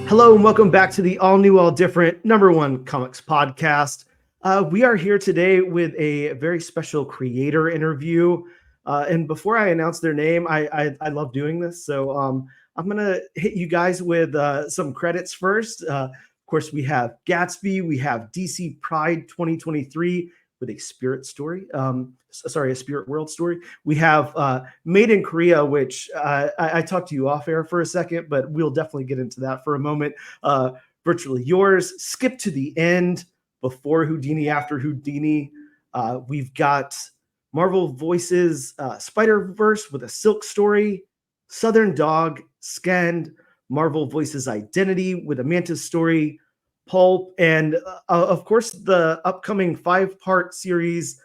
Hello and welcome back to the all new, all different #1 comics podcast. We are here today with a very special creator interview. And before I announce their name, I love doing this. So I'm going to hit you guys with some credits first. Of course, we have Gatsby. We have DC Pride 2023 with a spirit story. A spirit world story. We have Made in Korea, which I talked to you off air for a second, but we'll definitely get into that for a moment. Virtually Yours, Skip to the End, Before Houdini, After Houdini. We've got Marvel Voices, Spider-Verse with a Silk story, Southern Dog, Scanned, Marvel Voices Identity with a Mantis story, Pulp, and of course the upcoming 5-part series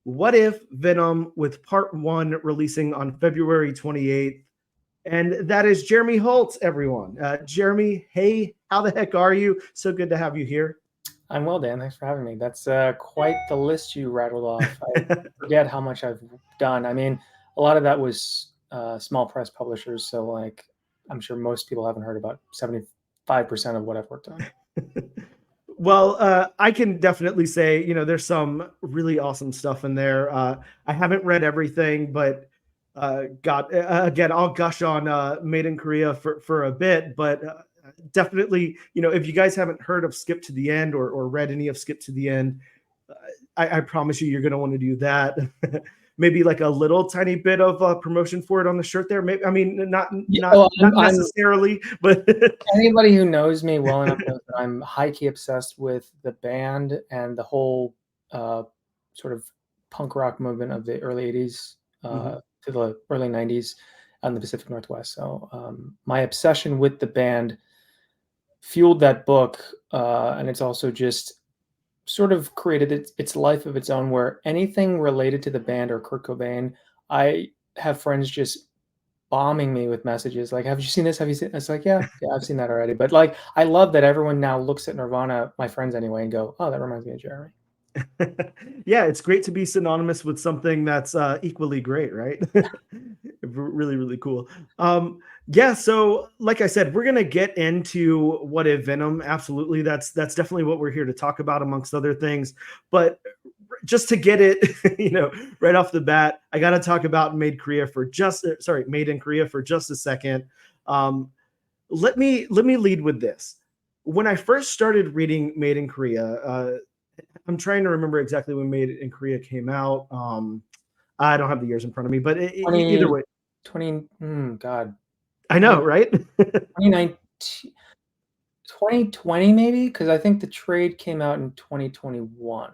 What If Venom, with part 1 releasing on February 28th. And that is Jeremy Holt, everyone. Jeremy, hey, how the heck are you? So good to have you here. I'm well, Dan. Thanks for having me. That's quite the list you rattled off. I forget how much I've done. I mean, a lot of that was small press publishers. So, like, I'm sure most people haven't heard about 75% of what I've worked on. Well, I can definitely say, there's some really awesome stuff in there. I haven't read everything, but again, I'll gush on Made in Korea for a bit, but definitely, if you guys haven't heard of Skip to the End or read any of Skip to the End, I promise you're going to want to do that. Maybe like a little tiny bit of promotion for it on the shirt there. Maybe, I mean, not necessarily, but anybody who knows me well enough knows that I'm high-key obsessed with the band and the whole sort of punk rock movement of the early 80s to the early 90s in the Pacific Northwest. So my obsession with the band fueled that book, and it's also just sort of created its life of its own, where anything related to the band or Kurt Cobain, I have friends just bombing me with messages like, have you seen this? Have you seen this? It's like, yeah, I've seen that already. But like, I love that everyone now looks at Nirvana, my friends anyway, and go, oh, that reminds me of Jeremy. Yeah, it's great to be synonymous with something that's equally great, right? Really, really cool. Yeah, so like I said, we're gonna get into What If Venom. Absolutely, that's definitely what we're here to talk about, amongst other things. But just to get it, right off the bat, I got to talk about Made in Korea for just a second. Let me lead with this. When I first started reading Made in Korea, I'm trying to remember exactly when Made in Korea came out. I don't have the years in front of me, but either way. God. I know, right? 2020 maybe, because I think the trade came out in 2021.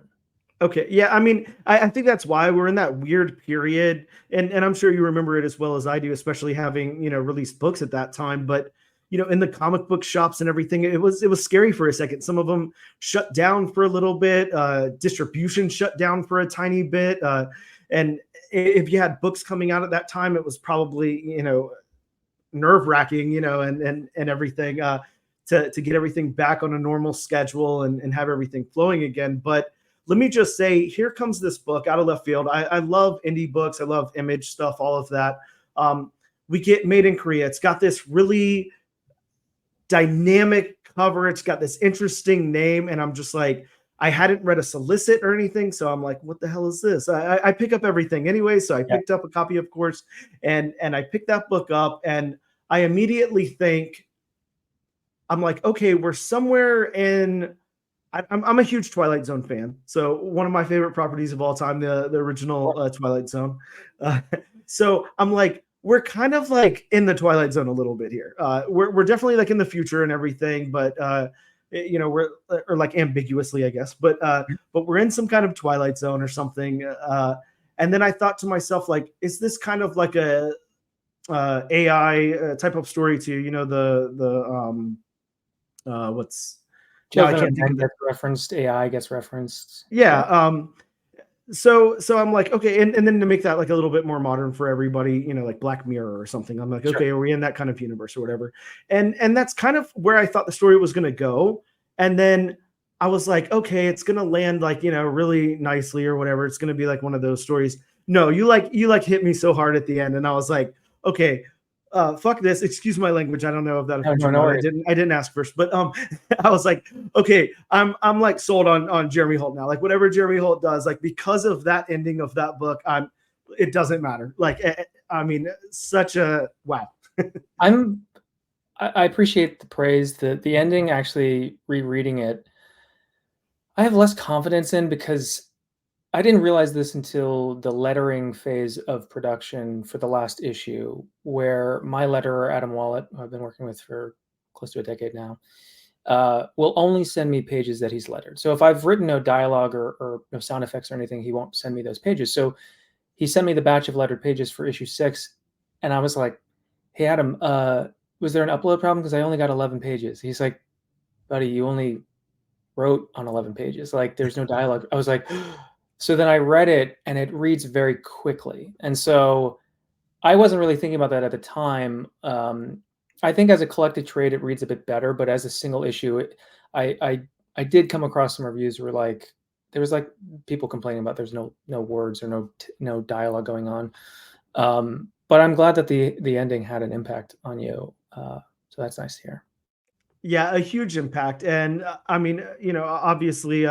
Okay, yeah, I mean, I think that's why we're in that weird period, and I'm sure you remember it as well as I do, especially having released books at that time. But in the comic book shops and everything, it was scary for a second. Some of them shut down for a little bit. Distribution shut down for a tiny bit. And if you had books coming out at that time, it was probably, nerve wracking, and everything to get everything back on a normal schedule and have everything flowing again. But let me just say, here comes this book out of left field. I love indie books. I love Image stuff, all of that. We get Made in Korea. It's got this really dynamic cover. It's got this interesting name. And I'm just like, I hadn't read a solicit or anything. So I'm like, what the hell is this? I pick up everything anyway. So I picked up a copy, of course, and I picked that book up, and I immediately think, I'm like, okay, we're somewhere in, I'm a huge Twilight Zone fan. So one of my favorite properties of all time, the original Twilight Zone. So I'm like, we're kind of like in the Twilight Zone a little bit here. We're definitely like in the future and everything, but we're or like ambiguously, I guess, but we're in some kind of Twilight Zone or something. And then I thought to myself, like, is this kind of like a AI type of story too? What's now I can't think of gets referenced. AI gets referenced. Yeah. So I'm like, okay, and then to make that like a little bit more modern for everybody, like Black Mirror or something. I'm like, okay, are we in that kind of universe or whatever? And that's kind of where I thought the story was going to go. And then I was like, okay, it's going to land like, really nicely or whatever. It's going to be like one of those stories. No, you hit me so hard at the end. And I was like, okay, fuck this. Excuse my language. I don't know if that offends you or No not. worries. I didn't ask first, but I was like, okay, I'm like sold on Jeremy Holt now. Like whatever Jeremy Holt does, like because of that ending of that book, it doesn't matter. Like I mean, such a wow. I appreciate the praise. The ending, actually rereading it, I have less confidence in, because I didn't realize this until the lettering phase of production for the last issue, where my letterer, Adam Wallet, who I've been working with for close to a decade now, will only send me pages that he's lettered. So if I've written no dialogue or no sound effects or anything, he won't send me those pages. So he sent me the batch of lettered pages for issue 6, and I was like, "Hey Adam, was there an upload problem? Because I only got 11 pages." He's like, "Buddy, you only wrote on 11 pages. Like, there's no dialogue." I was like, so then I read it, and it reads very quickly. And so I wasn't really thinking about that at the time. I think as a collected trade, it reads a bit better, but as a single issue, I, I, I did come across some reviews where like, there was like people complaining about there's no words or no dialogue going on. But I'm glad that the ending had an impact on you. So that's nice to hear. Yeah, a huge impact. And I mean, obviously,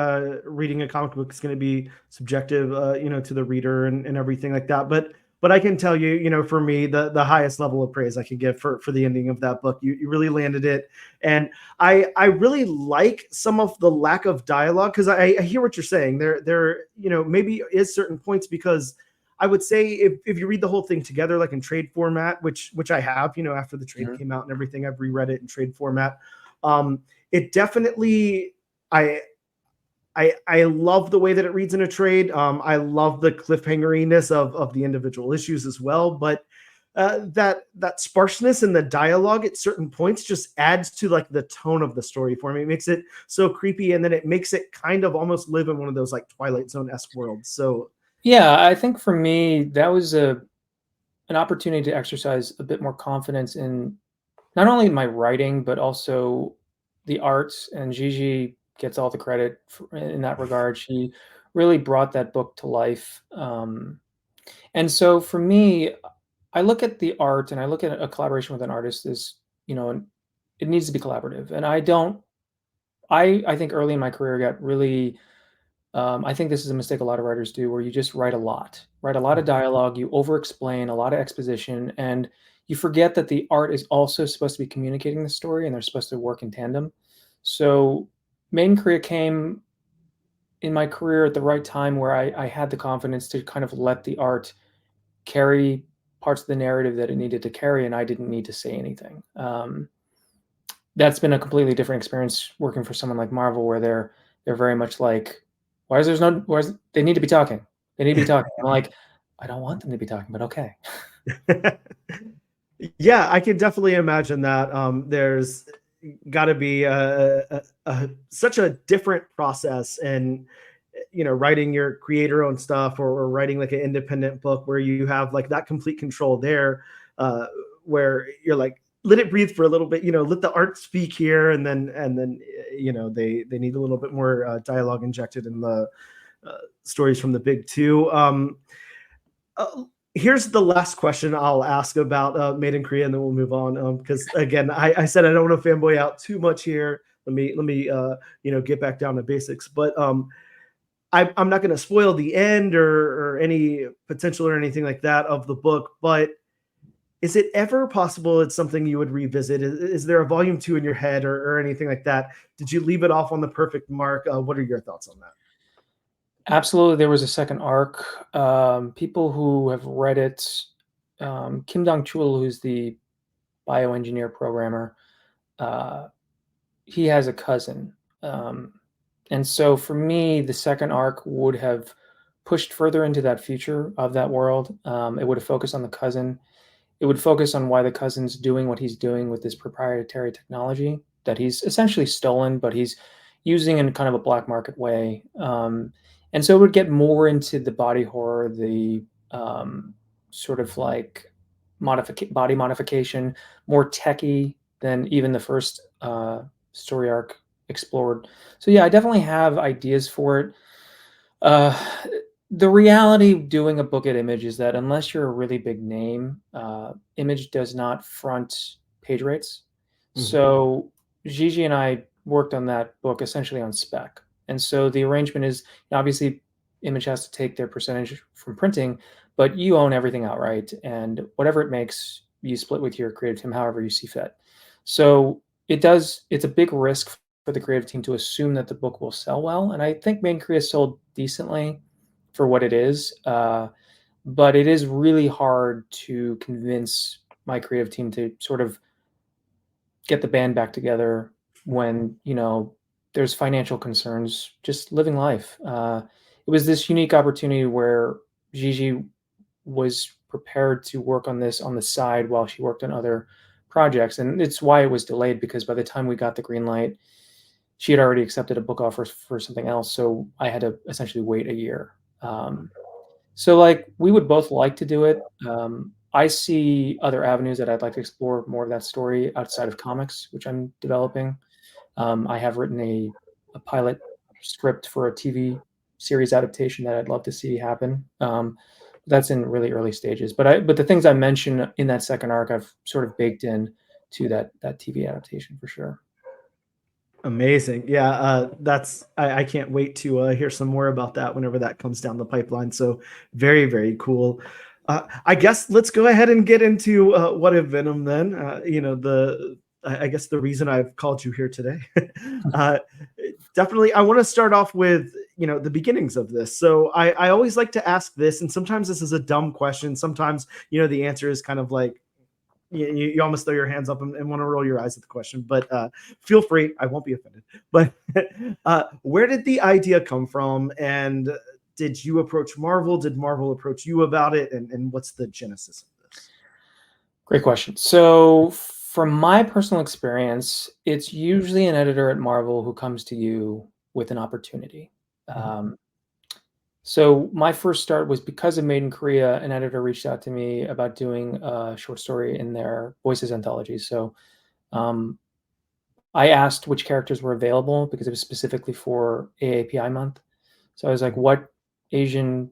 reading a comic book is going to be subjective, to the reader and everything like that. But I can tell you, for me, the highest level of praise I could give for the ending of that book. You really landed it, and I really like some of the lack of dialogue, because I hear what you're saying. There maybe is certain points, because I would say if you read the whole thing together, like in trade format, which I have, after the trade came out and everything, I've reread it in trade format. It definitely, I love the way that it reads in a trade. I love the cliffhangeriness of the individual issues as well, but that sparseness in the dialogue at certain points just adds to like the tone of the story for me. It makes it so creepy, and then it makes it kind of almost live in one of those like Twilight Zone-esque worlds. So Yeah, I think for me, that was an opportunity to exercise a bit more confidence in not only my writing, but also the arts. And Gigi gets all the credit in that regard. She really brought that book to life. And so for me, I look at the art and I look at a collaboration with an artist as, it needs to be collaborative. And I think early in my career got really, I think this is a mistake a lot of writers do, where you just write a lot of dialogue, you over explain a lot of exposition, and you forget that the art is also supposed to be communicating the story, and they're supposed to work in tandem. So Maiden Korea came in my career at the right time, where I had the confidence to kind of let the art carry parts of the narrative that it needed to carry, and I didn't need to say anything. That's been a completely different experience working for someone like Marvel, where they're very much like, they need to be talking. They need to be talking. I'm like, I don't want them to be talking, but okay. yeah, I can definitely imagine that. There's got to be such a different process, and writing your creator own stuff, or writing like an independent book where you have like that complete control there, where you're like, let it breathe for a little bit, let the art speak here, and then they need a little bit more dialogue injected in the stories from the big two. Here's the last question I'll ask about Maiden Korea, and then we'll move on. Because again, I said I don't want to fanboy out too much here. Let me get back down to basics. But I'm not going to spoil the end or any potential or anything like that of the book. But is it ever possible it's something you would revisit? Is there a volume 2 in your head or anything like that? Did you leave it off on the perfect mark? What are your thoughts on that? Absolutely, there was a second arc. People who have read it, Kim Dong-chul, who's the bioengineer programmer, he has a cousin. And so for me, the second arc would have pushed further into that future of that world. It would have focused on the cousin. It would focus on why the cousin's doing what he's doing with this proprietary technology that he's essentially stolen, but he's using in kind of a black market way. And so it would get more into the body horror, the sort of like body modification, more techy than even the first story arc explored. So yeah, I definitely have ideas for it. The reality doing a book at Image is that unless you're a really big name, Image does not front page rates. Mhm. So Gigi and I worked on that book essentially on spec. And so the arrangement is obviously Image has to take their percentage from printing, but you own everything outright. And whatever it makes, you split with your creative team however you see fit. So it's a big risk for the creative team to assume that the book will sell well. And I think Main Korea sold decently for what it is. But it is really hard to convince my creative team to sort of get the band back together when, there's financial concerns, just living life. It was this unique opportunity where Gigi was prepared to work on this on the side while she worked on other projects. And it's why it was delayed, because by the time we got the green light, she had already accepted a book offer for something else. So I had to essentially wait a year. So like we would both like to do it. I see other avenues that I'd like to explore more of that story outside of comics, which I'm developing. I have written a pilot script for a TV series adaptation that I'd love to see happen. That's in really early stages. But the things I mentioned in that second arc, I've sort of baked in to that TV adaptation for sure. Amazing. Yeah, I can't wait to hear some more about that whenever that comes down the pipeline. So very, very cool. I guess let's go ahead and get into What If Venom then. I guess the reason I've called you here today. uh, Definitely, I want to start off with the beginnings of this. So I always like to ask this, and sometimes this is a dumb question. Sometimes the answer is kind of like you almost throw your hands up and want to roll your eyes at the question, but feel free. I won't be offended. But where did the idea come from? And did you approach Marvel? Did Marvel approach you about it? And what's the genesis of this? Great question. So, from my personal experience, it's usually an editor at Marvel who comes to you with an opportunity. Mhm. Um, so, my first start was because of Made in Korea. An editor reached out to me about doing a short story in their Voices anthology. So, um, I asked which characters were available because it was specifically for AAPI month. So, I was like, what Asian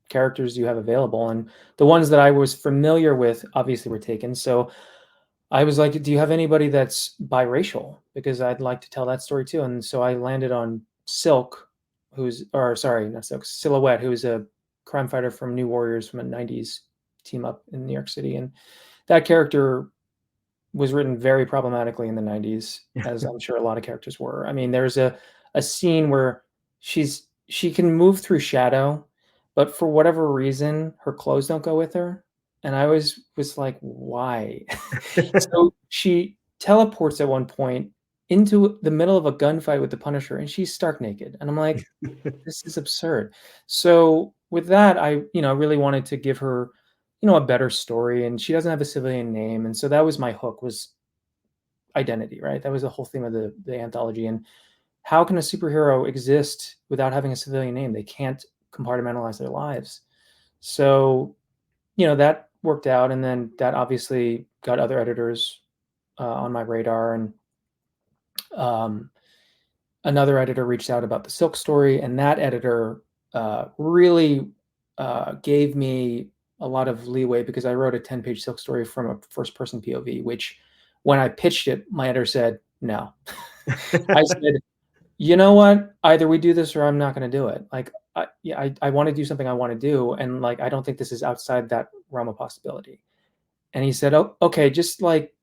characters do you have available? And the ones that I was familiar with obviously were taken. So, I was like, "Do you have anybody that's biracial? Because I'd like to tell that story too." And so I landed on Silk, or sorry, not Silk, Silhouette, who is a crime fighter from New Warriors from a '90s team up in New York City. And that character was written very problematically in the '90s, as I'm sure a lot of characters were. I mean, there's a scene where she can move through shadow, but for whatever reason, her clothes don't go with her. And I always was like, why? So she teleports at one point into the middle of a gunfight with the Punisher, and she's stark naked. And I'm like, this is absurd. So with that, I, really wanted to give her, a better story, and she doesn't have a civilian name. And so that was my hook, was identity, right? That was the whole theme of the anthology. And how can a superhero exist without having a civilian name? They can't compartmentalize their lives. So, that worked out. And then that obviously got other editors on my radar. And um, another editor reached out about the Silk story, and that editor really gave me a lot of leeway because I wrote a 10-page Silk story from a first-person POV, which when I pitched it, my editor said no. I said, you know what? Either we do this or I'm not going to do it. Like, I want to do something I want to do, and like I don't think this is outside that realm of possibility. And he said, "Oh, okay, just like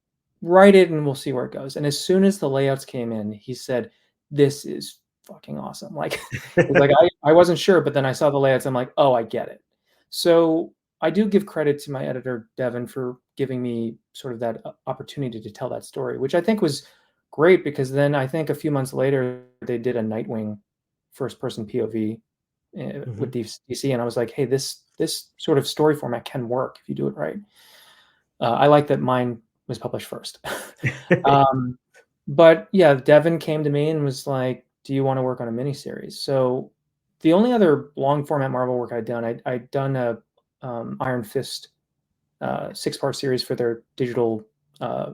write it and we'll see where it goes." And as soon as the layouts came in, he said, "This is fucking awesome." Like, he's like, I wasn't sure, but then I saw the layouts. I'm like, oh, I get it. So I do give credit to my editor, Devin, for giving me sort of that opportunity to tell that story, which I think was great because then I think a few months later, they did a Nightwing first person POV with Mhm. DC. And I was like, hey, this sort of story format can work if you do it right. I like that mine was published first. um, but yeah, Devin came to me and was like, "Do you want to work on a miniseries?" So the only other long format Marvel work I'd done, I'd done a Iron Fist 6-part series for their digital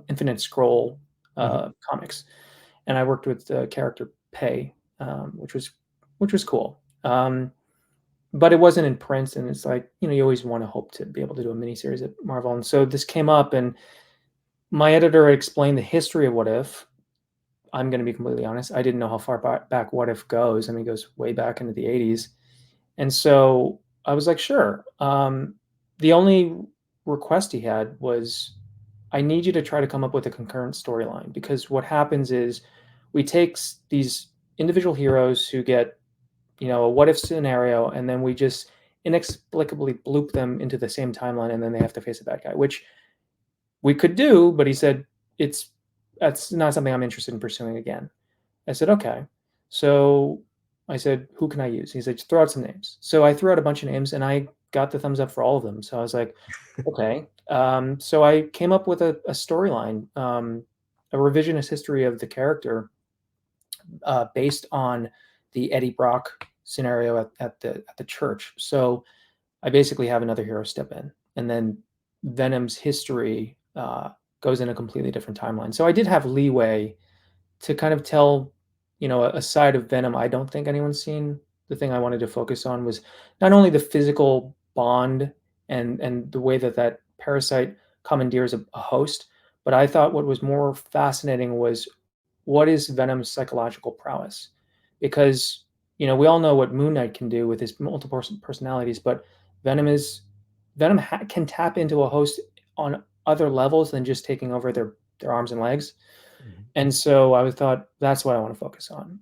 Infinite Scroll Mhm. comics, and I worked with the character Pei, which was cool. but it wasn't in print, and it's like, you always want to hope to be able to do a miniseries at Marvel. And so this came up, and my editor explained the history of What If. I'm going to be completely honest. I didn't know how far back What If goes. I mean, it goes way back into the 80s. And so I was like, sure. The only request he had was, I need you to try to come up with a concurrent storyline, because what happens is we take these individual heroes who get, a what if scenario, and then we just inexplicably bloop them into the same timeline, and then they have to face a bad guy, which we could do, but he said, that's not something I'm interested in pursuing again. I said, okay. So I said, who can I use? He said, just throw out some names. So I threw out a bunch of names, and I got the thumbs up for all of them. So I was like, okay. So I came up with a storyline, a revisionist history of the character, based on the Eddie Brock scenario at the church. So I basically have another hero step in, and then Venom's history goes in a completely different timeline. So I did have leeway to kind of tell, a side of Venom I don't think anyone's seen. The thing I wanted to focus on was not only the physical bond and the way that parasite commandeers a host, but I thought what was more fascinating was, what is Venom's psychological prowess? Because, we all know what Moon Knight can do with his multiple personalities, but Venom can tap into a host on other levels than just taking over their arms and legs. Mhm. And so I thought, that's what I want to focus on.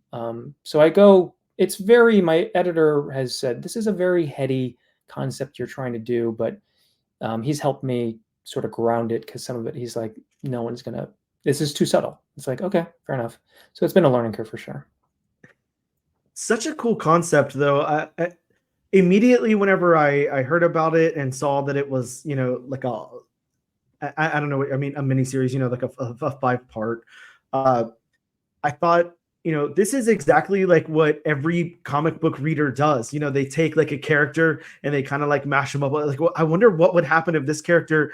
So my editor has said, this is a very heady concept you're trying to do, but he's helped me sort of ground it, because some of it, he's like, this is too subtle. It's like, okay, fair enough. So it's been a learning curve for sure. Such a cool concept, though. I immediately, whenever I heard about it and saw that it was, like I don't know, I mean, a miniseries, like a 5-part, I thought, this is exactly like what every comic book reader does. They take like a character and they kind of like mash them up. Like, well, I wonder what would happen if this character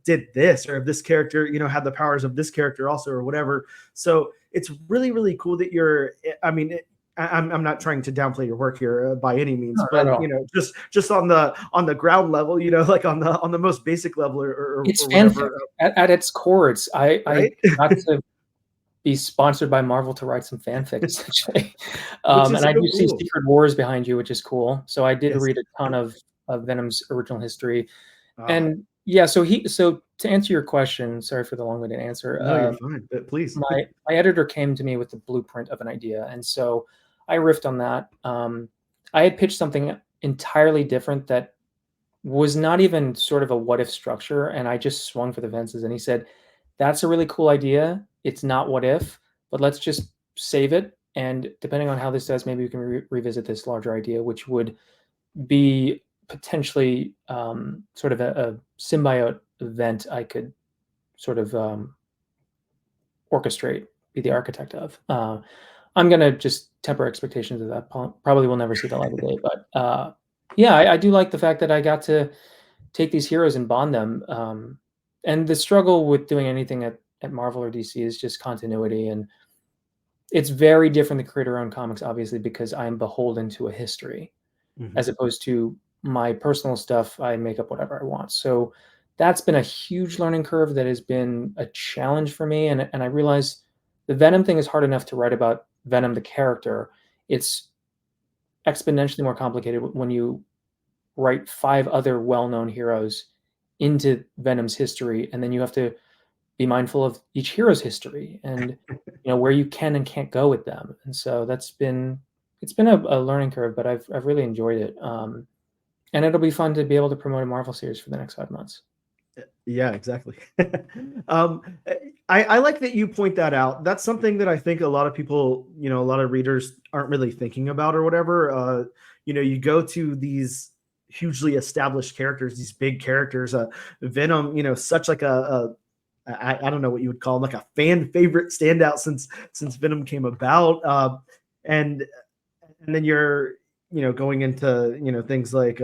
did this, or if this character, had the powers of this character also, or whatever. So it's really, really cool that I'm not trying to downplay your work here by any means, but just on the ground level, like on the most basic level, or it's or fanfic. whatever. At its core, I Right? got to be sponsored by Marvel to write some fanfic, essentially. Which is And I so do see cool. Secret Wars behind you, which is cool. So I did Yes. read a ton of Venom's original history. Ah, And yeah, so to answer your question, sorry for the long-winded answer. no, you're fine, but please. My editor came to me with the blueprint of an idea, and so I riffed on that. I had pitched something entirely different that was not even sort of a what if structure, and I just swung for the fences. And he said, "That's a really cool idea. It's not what if, but let's just save it. And depending on how this does, maybe we can revisit this larger idea, which would be potentially sort of a symbiote event I could sort of orchestrate, be the architect of." I'm going to just temper expectations at that point. Probably will never see the light of day, but yeah, I do like the fact that I got to take these heroes and bond them. And the struggle with doing anything at Marvel or DC is just continuity. And it's very different to create our own comics, obviously, because I'm beholden to a history, Mhm. as opposed to my personal stuff. I make up whatever I want. So that's been a huge learning curve that has been a challenge for me. And I realize the Venom thing is hard enough to write about Venom, the character. It's exponentially more complicated when you write 5 other well-known heroes into Venom's history, and then you have to be mindful of each hero's history and where you can and can't go with them. And so it's been a learning curve, but I've really enjoyed it. And it'll be fun to be able to promote a Marvel series for the next 5 months. Yeah, exactly. um, I like that you point that out. That's something that I think a lot of people, a lot of readers aren't really thinking about, or whatever. You go to these hugely established characters, these big characters. Venom, such like I don't know what you would call him, like a fan favorite standout since Venom came about. And then you're going into things like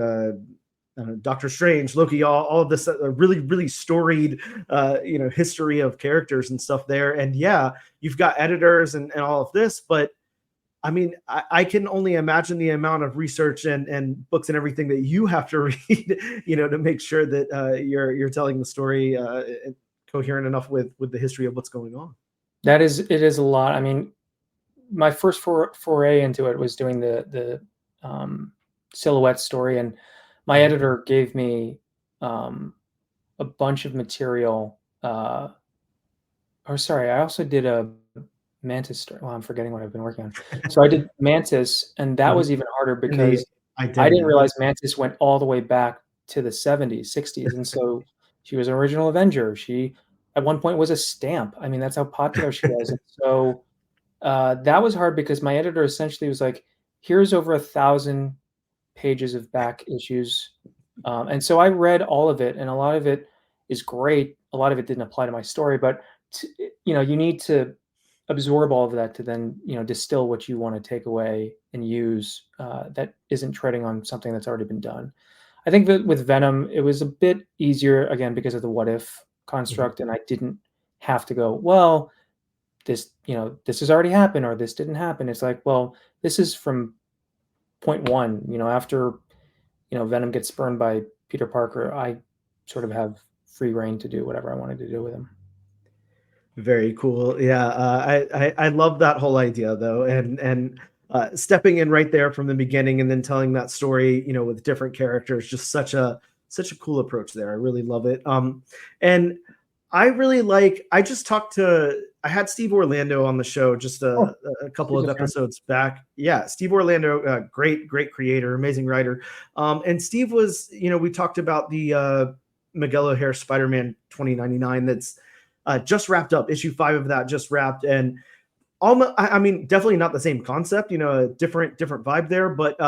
Doctor Strange, Loki, all of this really, really storied, history of characters and stuff there. And yeah, you've got editors and all of this, but I mean, I can only imagine the amount of research and books and everything that you have to read, to make sure that you're telling the story coherent enough with the history of what's going on. It is a lot. I mean, my first foray into it was doing the silhouette story, and my Mhm. editor gave me a bunch of material. Or sorry, I also did a Mantis story. Well, I'm forgetting what I've been working on. So I did Mantis, and that Mhm. was even harder And the because I didn't identity. realize Mantis went all the way back to the 70s, 60s, and so she was an original Avenger. She, at one point, was a stamp. I mean, that's how popular she was, and so that was hard because my editor essentially was like, "Here's over 1,000 pages of back issues," and so I read all of it, and a lot of it is great. A lot of it didn't apply to my story, but you need to absorb all of that to then distill what you want to take away and use that isn't treading on something that's already been done. I think that with Venom, it was a bit easier again because of the what if Mhm. construct, and I didn't have to go, well, this has already happened or this didn't happen. It's like, well, this is from point one. After Venom gets burned by Peter Parker, I sort of have free reign to do whatever I wanted to do with him. Very cool. Yeah, I love that whole idea though, and stepping in right there from the beginning and then telling that story, with different characters, just such a cool approach there. I really love it. And I really like. I just talked to. I had Steve Orlando on the show just Oh, a couple he's of a friend. episodes back. Yeah, Steve Orlando, great creator, amazing writer. And Steve was, we talked about the Miguel O'Hare Spider-Man 2099 that's just wrapped up. Issue 5 of that just wrapped, and almost, I mean, definitely not the same concept. A different vibe there, but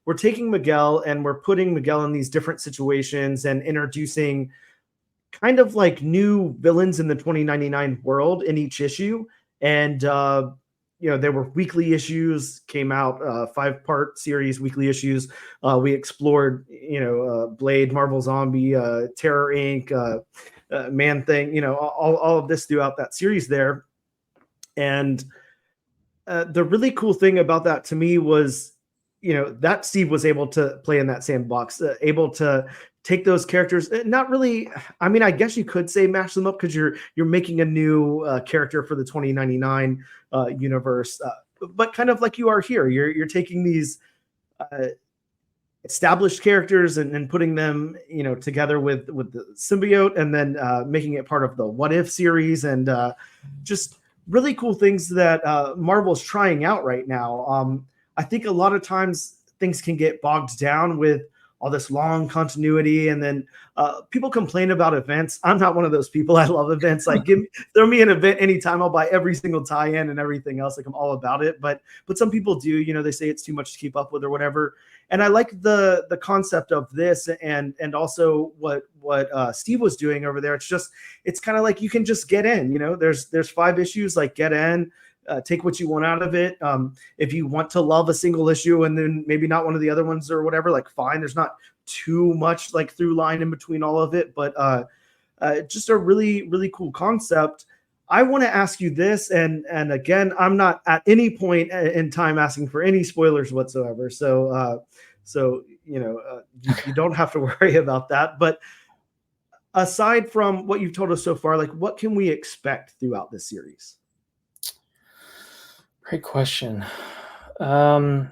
we're taking Miguel and we're putting Miguel in these different situations and introducing kind of like new villains in the 2099 world in each issue. And there were weekly issues came out, 5-part series, weekly issues. We explored, Blade, Marvel Zombie, Terror Inc., Man Thing, all of this throughout that series there. And the really cool thing about that to me was, that Steve was able to play in that sandbox, able to take those characters, not really. I mean, I guess you could say mash them up because you're making a new character for the 2099 universe, but kind of like you are here. You're taking these uh, established characters and putting them together with the symbiote, and then making it part of the what if series, and just really cool things that Marvel's trying out right now. I think a lot of times things can get bogged down with all this long continuity, and then people complain about events. I'm not one of those people. I love events. Like, throw me an event anytime. I'll buy every single tie-in and everything else. Like, I'm all about it. But some people do. They say it's too much to keep up with or whatever. And I like the concept of this, and also what Steve was doing over there. It's kind of like you can just get in. There's 5 issues. Like, get in. Take what you want out of it. If you want to love a single issue and then maybe not one of the other ones or whatever, like, fine. There's not too much like through line in between all of it, but just a really cool concept. I want to ask you this, and again, I'm not at any point in time asking for any spoilers whatsoever. So you don't have to worry about that. But aside from what you've told us so far, like, what can we expect throughout this series? Great question. I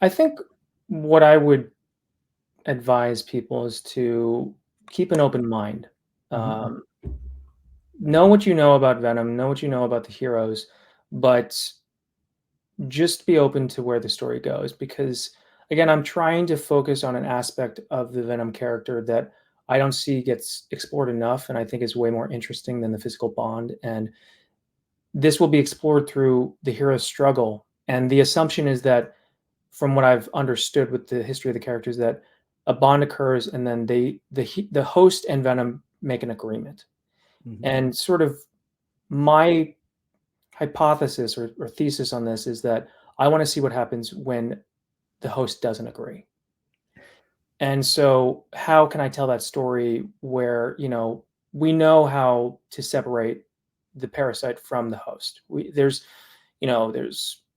think what I would advise people is to keep an open mind. Mhm. Um, know what you know about Venom, know what you know about the heroes, but just be open to where the story goes. Because again, I'm trying to focus on an aspect of the Venom character that I don't see gets explored enough, and I think is way more interesting than the physical bond. And this will be explored through the hero's struggle. And the assumption is that, from what I've understood with the history of the characters, that a bond occurs and then the host and Venom make an agreement. Mhm. And sort of my hypothesis or thesis on this is that I want to see what happens when the host doesn't agree. And so how can I tell that story where, we know how to separate the parasite from the host? There's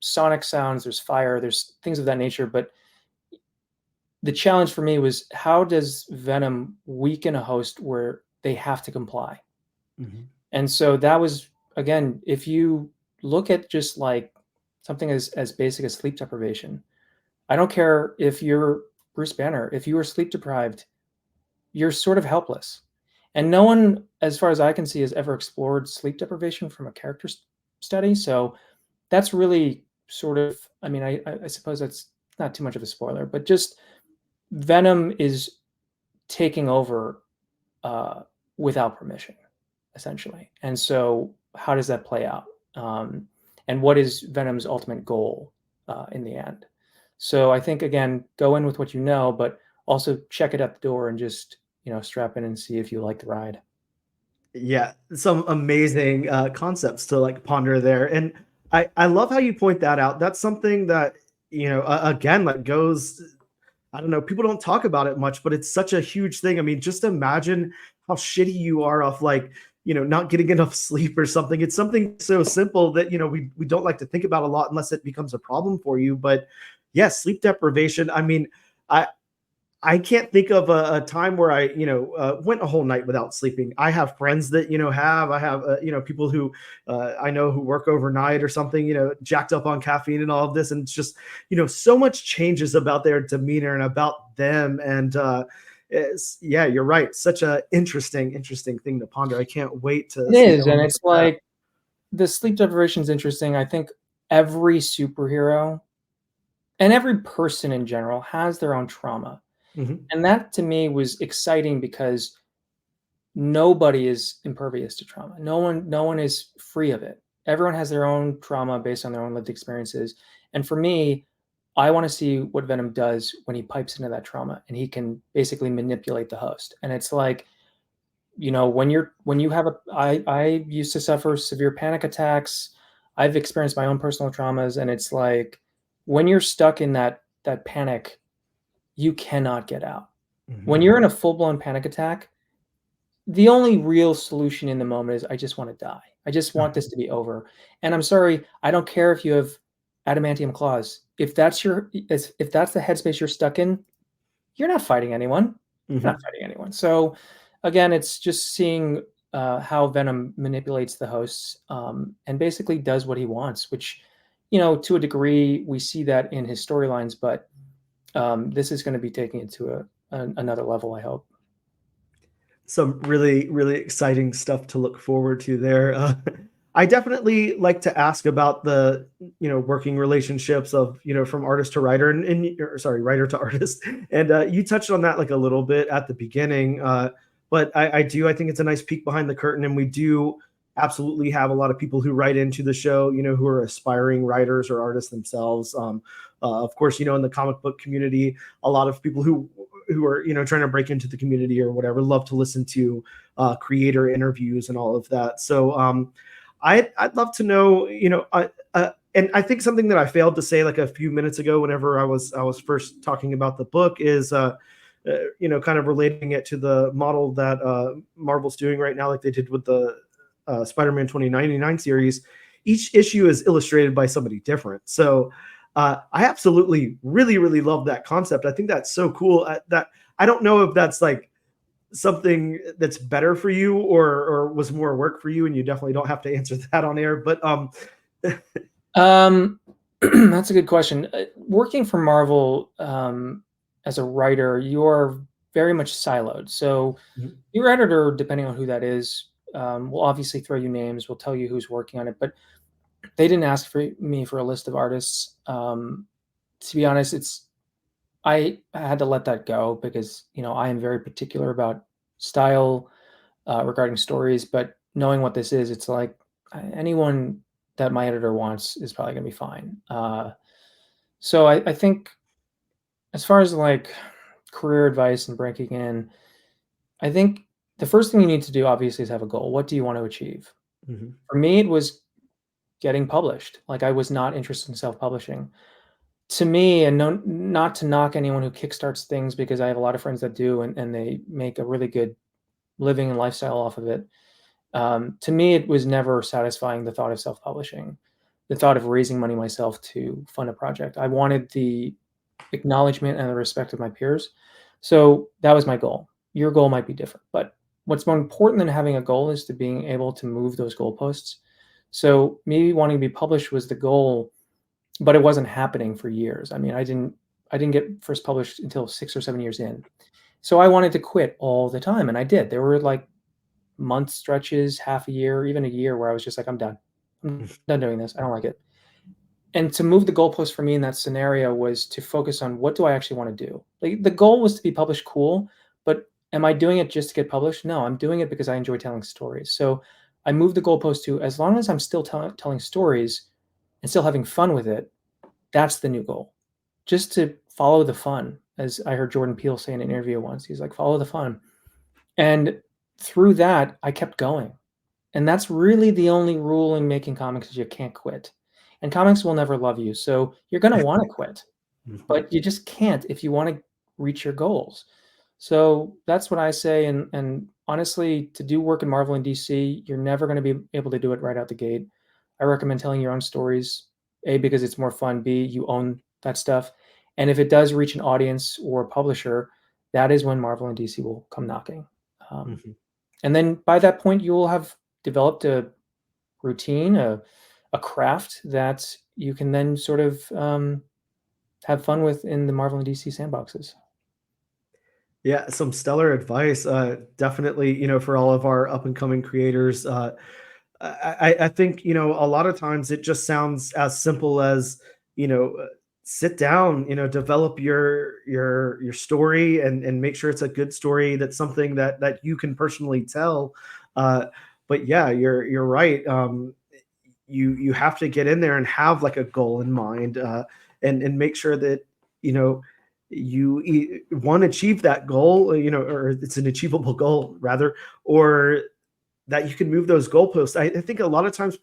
sonic sounds, there's fire, there's things of that nature. But the challenge for me was, how does Venom weaken a host where they have to comply? Mhm. And so that was, again, if you look at just like something as basic as sleep deprivation, I don't care if you're Bruce Banner, if you are sleep deprived, you're sort of helpless. And no one, as far as I can see, has ever explored sleep deprivation from a character study. So that's really sort of, I mean, I suppose that's not too much of a spoiler, but just Venom is taking over uh, without permission, essentially. And so, how does that play out? And what is Venom's ultimate goal in the end? So, I think again, go in with what you know, but also check it at the door and just strap in and see if you like the ride. Yeah, some amazing concepts to like ponder there, and I love how you point that out. That's something that again like goes. I don't know. People don't talk about it much, but it's such a huge thing. I mean, just imagine how shitty you are off like not getting enough sleep or something. It's something so simple that we don't like to think about a lot unless it becomes a problem for you. But yes, sleep deprivation. I mean, I I can't think of a time where I, went a whole night without sleeping. I have friends that, have. I have, people who I know who work overnight or something, jacked up on caffeine and all of this. And it's just, so much changes about their demeanor and about them. And yeah, you're right. Such a interesting thing to ponder. I can't wait to It see is, and elements it's of that. like the sleep deprivation is interesting. I think every superhero and every person in general has their own trauma. Mhm. And that to me was exciting because nobody is impervious to trauma. No one is free of it. Everyone has their own trauma based on their own lived experiences. And for me, I want to see what Venom does when he pipes into that trauma and he can basically manipulate the host. And it's like, when you have I used to suffer severe panic attacks. I've experienced my own personal traumas, and it's like when you're stuck in that panic, you cannot get out. When Mhm. you're in a full-blown panic attack, the only real solution in the moment is, I just want to die. I just want this to be over. And I'm sorry, I don't care if you have adamantium claws. If that's the headspace you're stuck in, you're not fighting anyone. You're not Mhm. fighting anyone. So again, it's just seeing how Venom manipulates the hosts, and basically does what he wants, which, to a degree, we see that in his storylines, but this is going to be taking it to another level, I hope. Some really really exciting stuff to look forward to there. I definitely like to ask about the working relationships of from artist to writer or sorry, writer to artist, and you touched on that like a little bit at the beginning. But I think it's a nice peek behind the curtain, and we do absolutely have a lot of people who write into the show, who are aspiring writers or artists themselves. Of course, in the comic book community, a lot of people who are trying to break into the community or whatever love to listen to creator interviews and all of that. So I'd love to know, and I think something that I failed to say like a few minutes ago, whenever I was first talking about the book, is kind of relating it to the model that Marvel's doing right now, like they did with the Spider-Man 2099 series. Each issue is illustrated by somebody different. So I absolutely really really love that concept. I think that's so cool. That I don't know if that's like something that's better for you or was more work for you, and you definitely don't have to answer that on air. But That's a good question. Working for Marvel, as a writer, you are very much siloed. So your editor, depending on who that is, will obviously throw you names, will tell you who's working on it, but they didn't ask for me for a list of artists. To be honest, I had to let that go because I am very particular about style, regarding stories. But knowing what this is, it's like anyone that my editor wants is probably going to be fine. So I think, as far as like career advice and breaking in, I think the first thing you need to do obviously is have a goal. What do you want to achieve? Mhm. For me, it was getting published. Like, I was not interested in self-publishing. To me, and no, not to knock anyone who kickstarts things, because I have a lot of friends that do, and they make a really good living and lifestyle off of it. To me, it was never satisfying, the thought of self-publishing. the thought of raising money myself to fund a project. I wanted the acknowledgement and the respect of my peers. So that was my goal. Your goal might be different, but what's more important than having a goal is to being able to move those goalposts. So me wanting to be published was the goal, but it wasn't happening for years. I mean, I didn't get first published until 6 or 7 years in. So I wanted to quit all the time, and I did. There were like month stretches, half a year, even a year where I was just like, I'm done. I'm done doing this. I don't like it. And to move the goalpost for me in that scenario was to focus on what do I actually want to do? Like the goal was to be published, cool, but am I doing it just to get published? No, I'm doing it because I enjoy telling stories. So I moved the goalpost to as long as I'm still telling stories and still having fun with it, that's the new goal. Just to follow the fun, as I heard Jordan Peele say in an interview once. He's like, follow the fun. And through that, I kept going. And that's really the only rule in making comics is you can't quit. And comics will never love you. So you're going to want to quit, but you just can't if you want to reach your goals. So that's what I say. And honestly, to do work in Marvel and DC, you're never going to be able to do it right out the gate. I recommend telling your own stories, A, because it's more fun, B, you own that stuff. And if it does reach an audience or a publisher, that is when Marvel and DC will come knocking. And then by that point, you will have developed a routine, a craft that you can then sort of have fun with in the Marvel and DC sandboxes. Yeah, some stellar advice. Definitely, for all of our up and coming creators. I think, a lot of times it just sounds as simple as, sit down, develop your story and make sure it's a good story. That's something that you can personally tell. But yeah, you're right. You have to get in there and have like a goal in mind, and make sure that, you one achieve that goal, or it's an achievable goal rather, or that you can move those goalposts. I think a lot of times,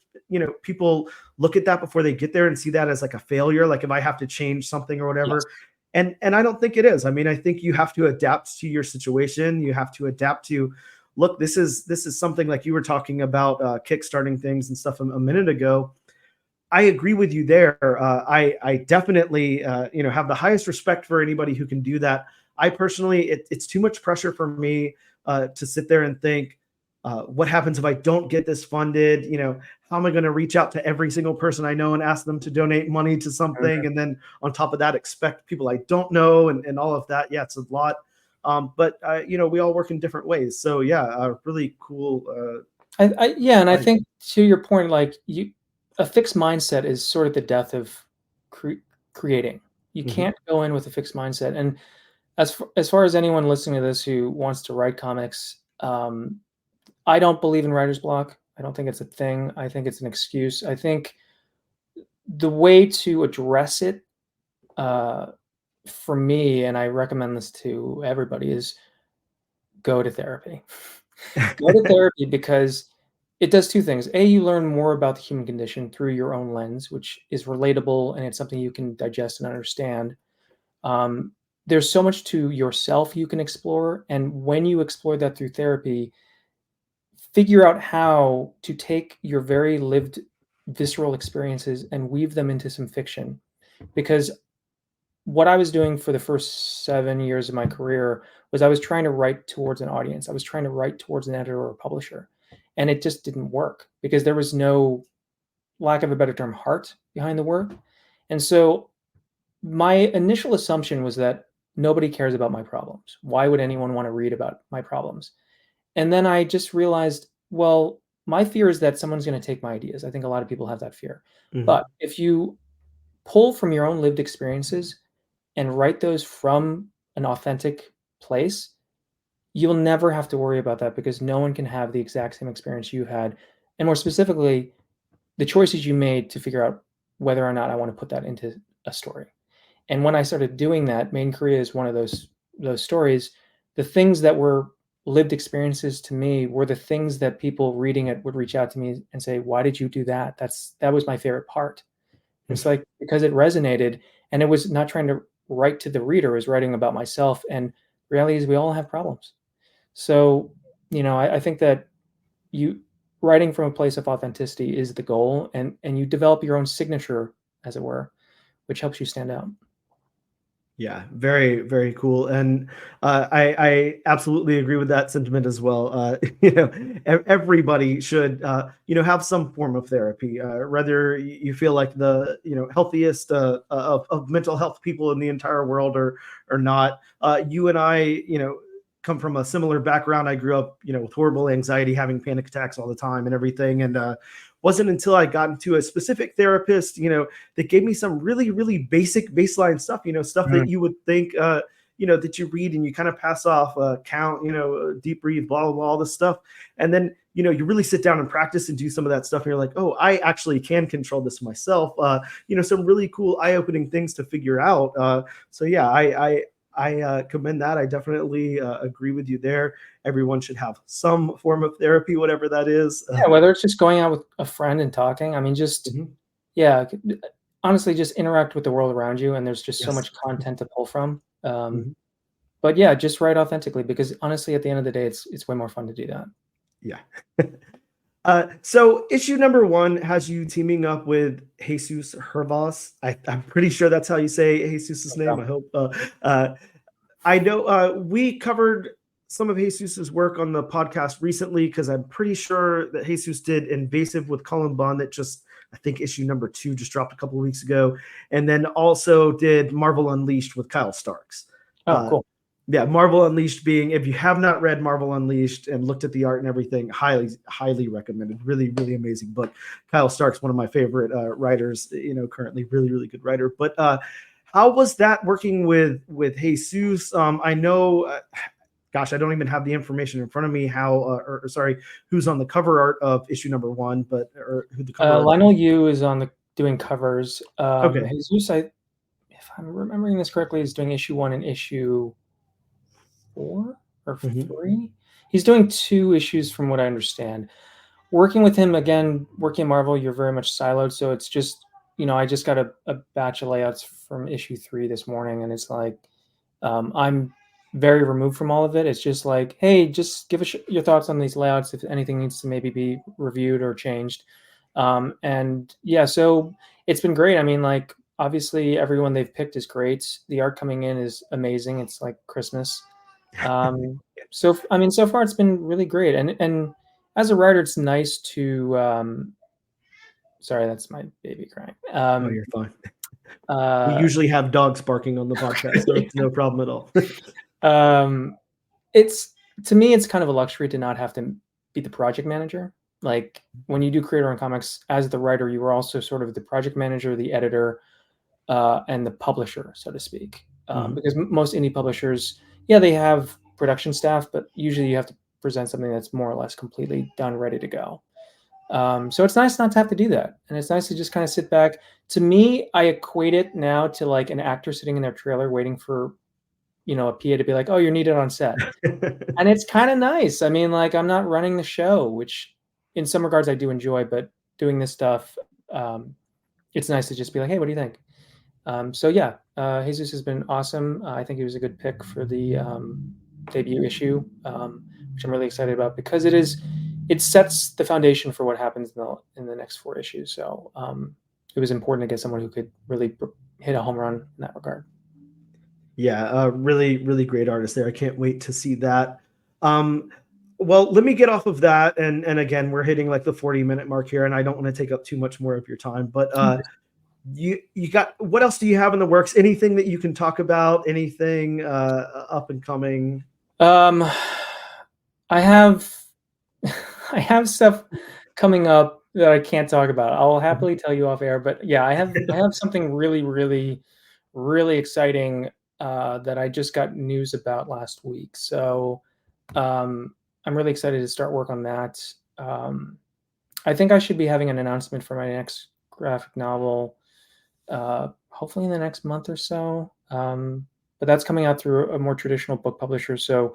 people look at that before they get there and see that as like a failure, like if I have to change something or Yes. whatever. And I don't think it is. I mean, I think you have to adapt to your situation. You have to adapt to, look, this is something like you were talking about, kickstarting things and stuff a minute ago. I agree with you there. I definitely, have the highest respect for anybody who can do that. I personally, it's too much pressure for me to sit there and think, what happens if I don't get this funded? How am I going to reach out to every single person I know and ask them to donate money to something? And then on top of that, expect people I don't know and all of that. Yeah, it's a lot. But we all work in different ways. So yeah, really cool. Yeah, and I think to your point, like a fixed mindset is sort of the death of creating. You can't go in with a fixed mindset. And as far as anyone listening to this who wants to write comics, I don't believe in writer's block. I don't think it's a thing. I think it's an excuse. I think the way to address it, for me, and I recommend this to everybody, is go to therapy. Go to therapy because it does two things. A, you learn more about the human condition through your own lens, which is relatable and it's something you can digest and understand. There's so much to yourself you can explore. And when you explore that through therapy, figure out how to take your very lived visceral experiences and weave them into some fiction. Because what I was doing for the first 7 years of my career was I was trying to write towards an audience. I was trying to write towards an editor or a publisher. And it just didn't work because there was no, lack of a better term, heart behind the work. And so my initial assumption was that nobody cares about my problems. Why would anyone want to read about my problems? And then I just realized, well, my fear is that someone's going to take my ideas. I think a lot of people have that fear. But if you pull from your own lived experiences and write those from an authentic place, you'll never have to worry about that because no one can have the exact same experience you had. And more specifically, the choices you made to figure out whether or not I want to put that into a story. And when I started doing that, Made in Korea is one of those stories. The things that were lived experiences to me were the things that people reading it would reach out to me and say, "Why did you do that? That was my favorite part." It's like because it resonated, and it was not trying to write to the reader, it was writing about myself. And reality is we all have problems. So, I think that you writing from a place of authenticity is the goal, and you develop your own signature, as it were, which helps you stand out. Yeah, very, very cool. And I absolutely agree with that sentiment as well. Everybody should, have some form of therapy, whether you feel like the, healthiest of mental health people in the entire world or not. You and I, come from a similar background. I grew up, with horrible anxiety, having panic attacks all the time and everything. And wasn't until I got into a specific therapist, that gave me some really, really basic baseline stuff, stuff that you would think, that you read and you kind of pass off, count, deep breathe, blah, blah, blah, all this stuff. And then, you really sit down and practice and do some of that stuff. And you're like, oh, I actually can control this myself. Some really cool eye-opening things to figure out. So yeah, I commend that. I definitely agree with you there. Everyone should have some form of therapy, whatever that is. Yeah, whether it's just going out with a friend and talking. I mean, just yeah, honestly, just interact with the world around you, and there's just so much content to pull from. But yeah, just write authentically, because honestly, at the end of the day, it's way more fun to do that. Yeah. So issue number 1 has you teaming up with Jesus Hervas. I'm pretty sure that's how you say Jesus's name. I hope. I know we covered some of Jesus's work on the podcast recently, because I'm pretty sure that Jesus did Invasive with Colin Bond, that just, I think issue number 2 just dropped a couple of weeks ago, and then also did Marvel Unleashed with Kyle Starks. Oh, cool. Yeah, Marvel Unleashed being, if you have not read Marvel Unleashed and looked at the art and everything, highly, highly recommended. Really, really amazing book. Kyle Stark's one of my favorite writers, currently really, really good writer. But how was that working with Jesus? I know, gosh, I don't even have the information in front of me who's on the cover art of issue number 1, or who the cover art. Lionel Yu is doing covers. Okay. Jesus, if I'm remembering this correctly, is doing issue 1 and issue 4 or 3. He's doing 2 issues from what I understand. Working with him, again, working at Marvel, you're very much siloed. So it's just, I just got a batch of layouts from issue 3 this morning, and it's like, I'm very removed from all of it. It's just like, hey, just give us your thoughts on these layouts, if anything needs to maybe be reviewed or changed. And yeah, so it's been great. I mean, like, obviously everyone they've picked is great. The art coming in is amazing. It's like Christmas. So I mean, so far it's been really great. And as a writer, it's nice to sorry, that's my baby crying. Oh, you're fine. We usually have dogs barking on the podcast, so it's no problem at all. It's, to me, it's kind of a luxury to not have to be the project manager. Like, when you do creator on comics, as the writer, you are also sort of the project manager, the editor, and the publisher, so to speak. Because most indie publishers, they have production staff, but usually you have to present something that's more or less completely done, ready to go. So it's nice not to have to do that. And it's nice to just kind of sit back. To me, I equate it now to like an actor sitting in their trailer waiting for, a PA to be like, oh, you're needed on set. And it's kind of nice. I mean, like, I'm not running the show, which in some regards I do enjoy, but doing this stuff, it's nice to just be like, hey, what do you think? So yeah, Jesus has been awesome. I think he was a good pick for the debut issue, which I'm really excited about, because it sets the foundation for what happens in the next 4 issues. So it was important to get someone who could really hit a home run in that regard. Yeah, really, really great artist there. I can't wait to see that. Well, let me get off of that. And again, we're hitting like the 40-minute mark here, and I don't want to take up too much more of your time. But you got, what else do you have in the works? Anything that you can talk about? Anything up and coming? I have stuff coming up that I can't talk about. I'll happily tell you off air. But yeah, I have something really, really, really exciting that I just got news about last week. So I'm really excited to start work on that. I think I should be having an announcement for my next graphic novel, hopefully in the next month or so. But that's coming out through a more traditional book publisher. So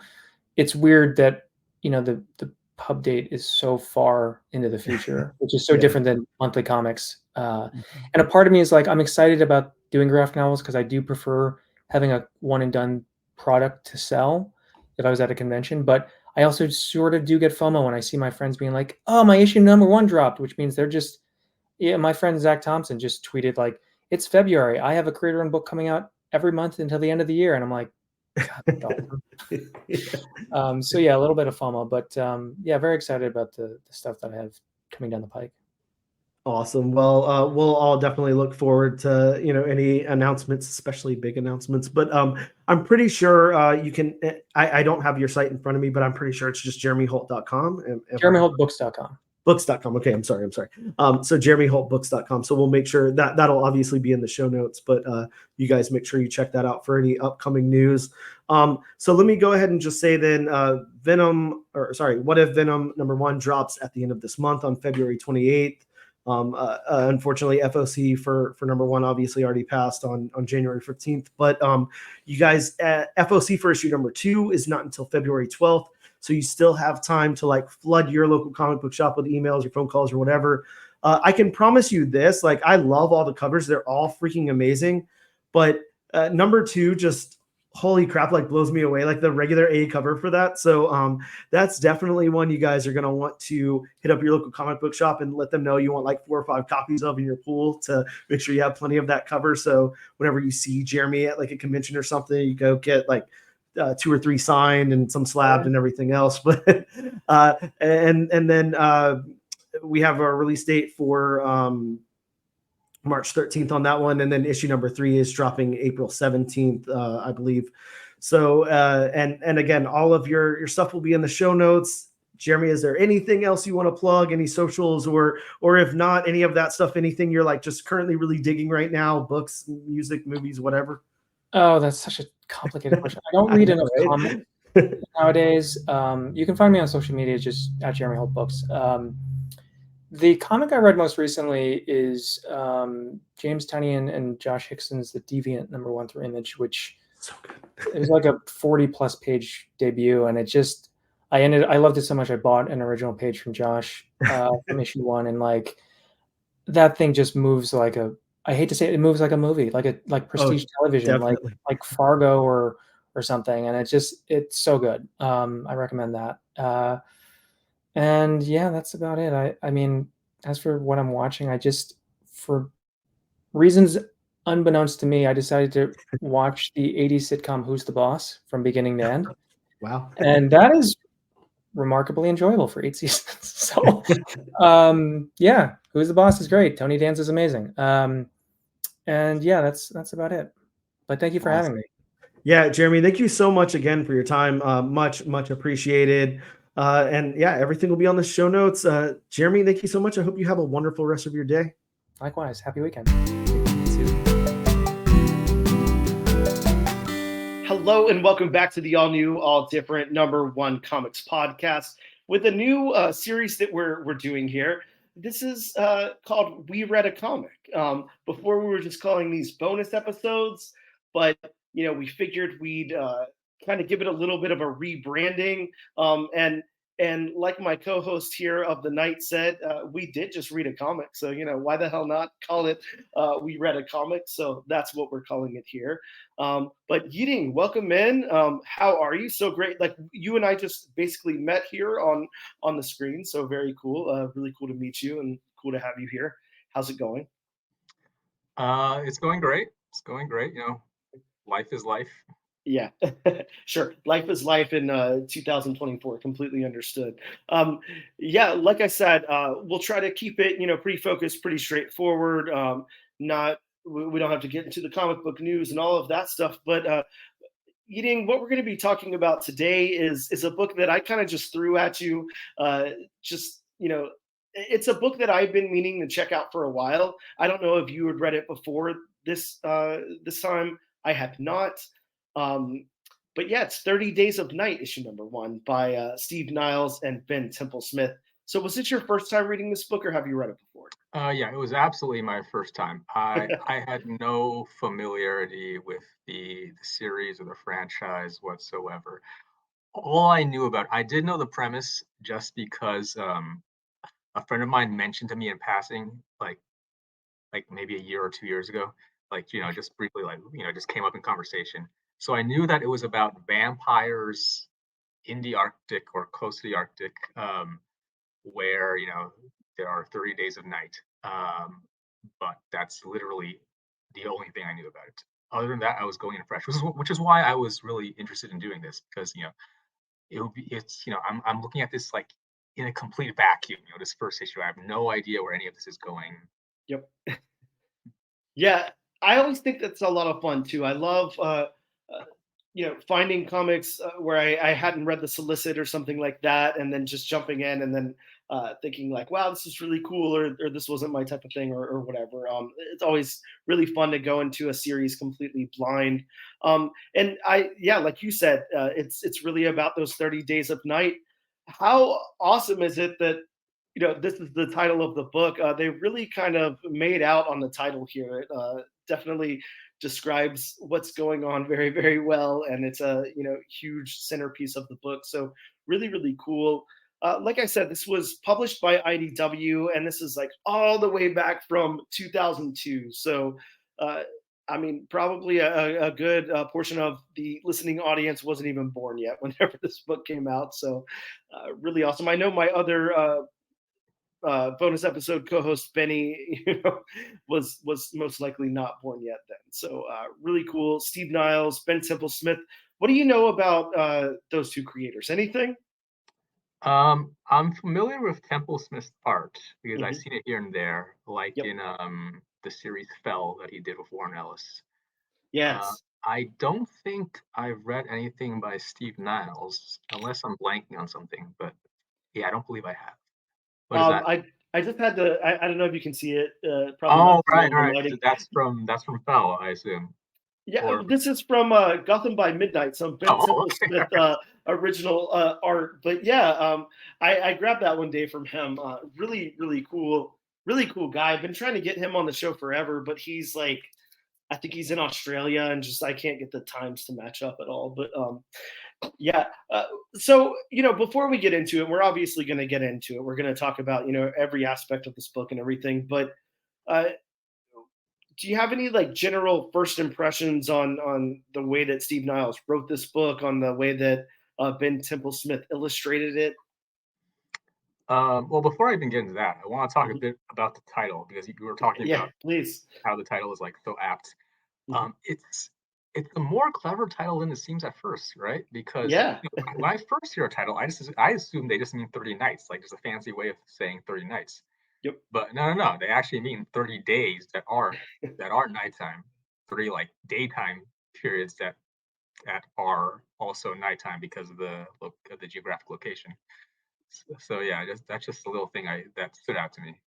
it's weird that, the pub date is so far into the future, which is so different than monthly comics. And a part of me is like, I'm excited about doing graphic novels because I do prefer having a one and done product to sell if I was at a convention. But I also sort of do get FOMO when I see my friends being like, "Oh, my issue #1 dropped," which means they're just yeah. My friend Zach Thompson just tweeted like, "It's February. I have a creator-owned book coming out every month until the end of the year," and I'm like, "God, that's awesome." So yeah, a little bit of FOMO, but yeah, very excited about the stuff that I have coming down the pike. Awesome. Well, we'll all definitely look forward to any announcements, especially big announcements. But I'm pretty sure you can. I don't have your site in front of me, but I'm pretty sure it's just jeremyholt.com. JeremyHoltBooks.com. Books.com. Okay, I'm sorry. So jeremyholtbooks.com. So we'll make sure that that'll obviously be in the show notes, but you guys make sure you check that out for any upcoming news. So let me go ahead and just say then What If Venom #1 drops at the end of this month on February 28th. Unfortunately, FOC for #1 obviously already passed on January 15th, but you guys, FOC for issue #2 is not until February 12th. So you still have time to like flood your local comic book shop with emails or phone calls or whatever. I can promise you this, like I love all the covers. They're all freaking amazing. But #2 just holy crap, like blows me away, like the regular A cover for that. So that's definitely one you guys are going to want to hit up your local comic book shop and let them know you want like 4 or 5 copies of in your pool to make sure you have plenty of that cover. So whenever you see Jeremy at like a convention or something, you go get like 2 or 3 signed and some slabbed and everything else. But and then we have a release date for March 13th on that one, and then issue #3 is dropping April 17th, I believe. So and again, all of your stuff will be in the show notes. Jeremy, is there anything else you want to plug? Any socials, or if not any of that stuff, anything you're like just currently really digging right now? Books, music, movies, whatever. Oh, that's such a complicated question. I don't read enough comics nowadays. You can find me on social media just at Jeremy Holt Books. The comic I read most recently is James Tynion and Josh Hickson's The Deviant #1 through Image, which So good. it was like a 40+ page debut, and it just I loved it so much I bought an original page from Josh from issue 1, and like that thing just moves like I hate to say it moves like a movie, like prestige television, Definitely. like Fargo or something, and it's so good. I recommend that. And yeah, that's about it. I mean, as for what I'm watching, for reasons unbeknownst to me, I decided to watch the 80s sitcom Who's the Boss from beginning to end, Wow. and that is remarkably enjoyable for 8 seasons. So, yeah, Who's the Boss is great. Tony Danza is amazing. And yeah, that's about it. But thank you for having me. Yeah, Jeremy, thank you so much again for your time. Much appreciated. And yeah, everything will be on the show notes. Jeremy, thank you so much. I hope you have a wonderful rest of your day. Likewise. Happy weekend. Hello and welcome back to the all new, all different #1 comics podcast with a new series that we're doing here. This is called We Read a Comic. Before we were just calling these bonus episodes, but we figured we'd kind of give it a little bit of a rebranding. And like my co-host here of the night said, we did just read a comic, so why the hell not call it We Read a Comic? So that's what we're calling it here. But Yiding, welcome in. How are you? So great. Like you and I just basically met here on the screen. So very cool. Really cool to meet you and cool to have you here. How's it going? It's going great. It's going great. Life is life. Yeah, sure. Life is life in 2024. Completely understood. Yeah, like I said, we'll try to keep it, pretty focused, pretty straightforward. Not we don't have to get into the comic book news and all of that stuff. But Yiding, what we're going to be talking about today is a book that I kind of just threw at you. Just it's a book that I've been meaning to check out for a while. I don't know if you had read it before this time. I had not. But yeah, it's 30 Days of Night, issue #1 by Steve Niles and Ben Templesmith. So was it your first time reading this book or have you read it before? Yeah, it was absolutely my first time. I had no familiarity with the series or the franchise whatsoever. All I knew about, I did know the premise just because a friend of mine mentioned to me in passing, like maybe a year or 2 years ago, just briefly, just came up in conversation. So I knew that it was about vampires in the Arctic or close to the Arctic, where there are 30 days of night. But that's literally the only thing I knew about it. Other than that, I was going in fresh, which is why I was really interested in doing this, because I'm looking at this like in a complete vacuum. This first issue, I have no idea where any of this is going. Yep. Yeah, I always think that's a lot of fun too. I love, finding comics where I hadn't read the solicit or something like that, and then just jumping in and then thinking like, "Wow, this is really cool," or "This wasn't my type of thing," or whatever. It's always really fun to go into a series completely blind. And yeah, like you said, it's really about those 30 days of night. How awesome is it that this is the title of the book. They really kind of made out on the title here. It definitely describes what's going on very, very well, and it's a huge centerpiece of the book. So really, really cool. Like I said, this was published by IDW, and this is like all the way back from 2002. So. I mean, probably a good portion of the listening audience wasn't even born yet whenever this book came out. So, really awesome. I know my other bonus episode co-host Benny, was most likely not born yet then. So really cool. Steve Niles, Ben Templesmith. What do you know about those two creators? Anything? I'm familiar with Templesmith's art because I've Hmm. seen it here and there, like Yep. in the series Fell that he did with Warren Ellis. Uh, Yes. I don't think I've read anything by Steve Niles, unless I'm blanking on something. But yeah, I don't believe I have. What is that? I just had to. I don't know if you can see it. Probably not Oh, too right, well all the right. lighting. That's from Fell, I assume. Yeah, Or this is from Gotham by Midnight, some Ben okay. Templesmith original art. But yeah, I grabbed that one day from him. Really, really cool guy. I've been trying to get him on the show forever, but he's like, I think he's in Australia, and just I can't get the times to match up at all. But yeah, so before we get into it, we're obviously going to get into it. We're going to talk about every aspect of this book and everything. But uh, do you have any like general first impressions on the way that Steve Niles wrote this book, on the way that Ben Templesmith illustrated it? Well, before I even get into that, I want to talk a Mhm. bit about the title, because you were talking Yeah, about please. how the title is like so apt. Mhm. It's a more clever title than it seems at first, right? Because Yeah. when I first hear a title, I assume they just mean 30 nights, like just a fancy way of saying 30 nights. Yep. But no, no, no, they actually mean 30 days that are nighttime, 30 like daytime periods that are also nighttime because of the look of the geographic location. So yeah, that's just a little thing that stood out to me.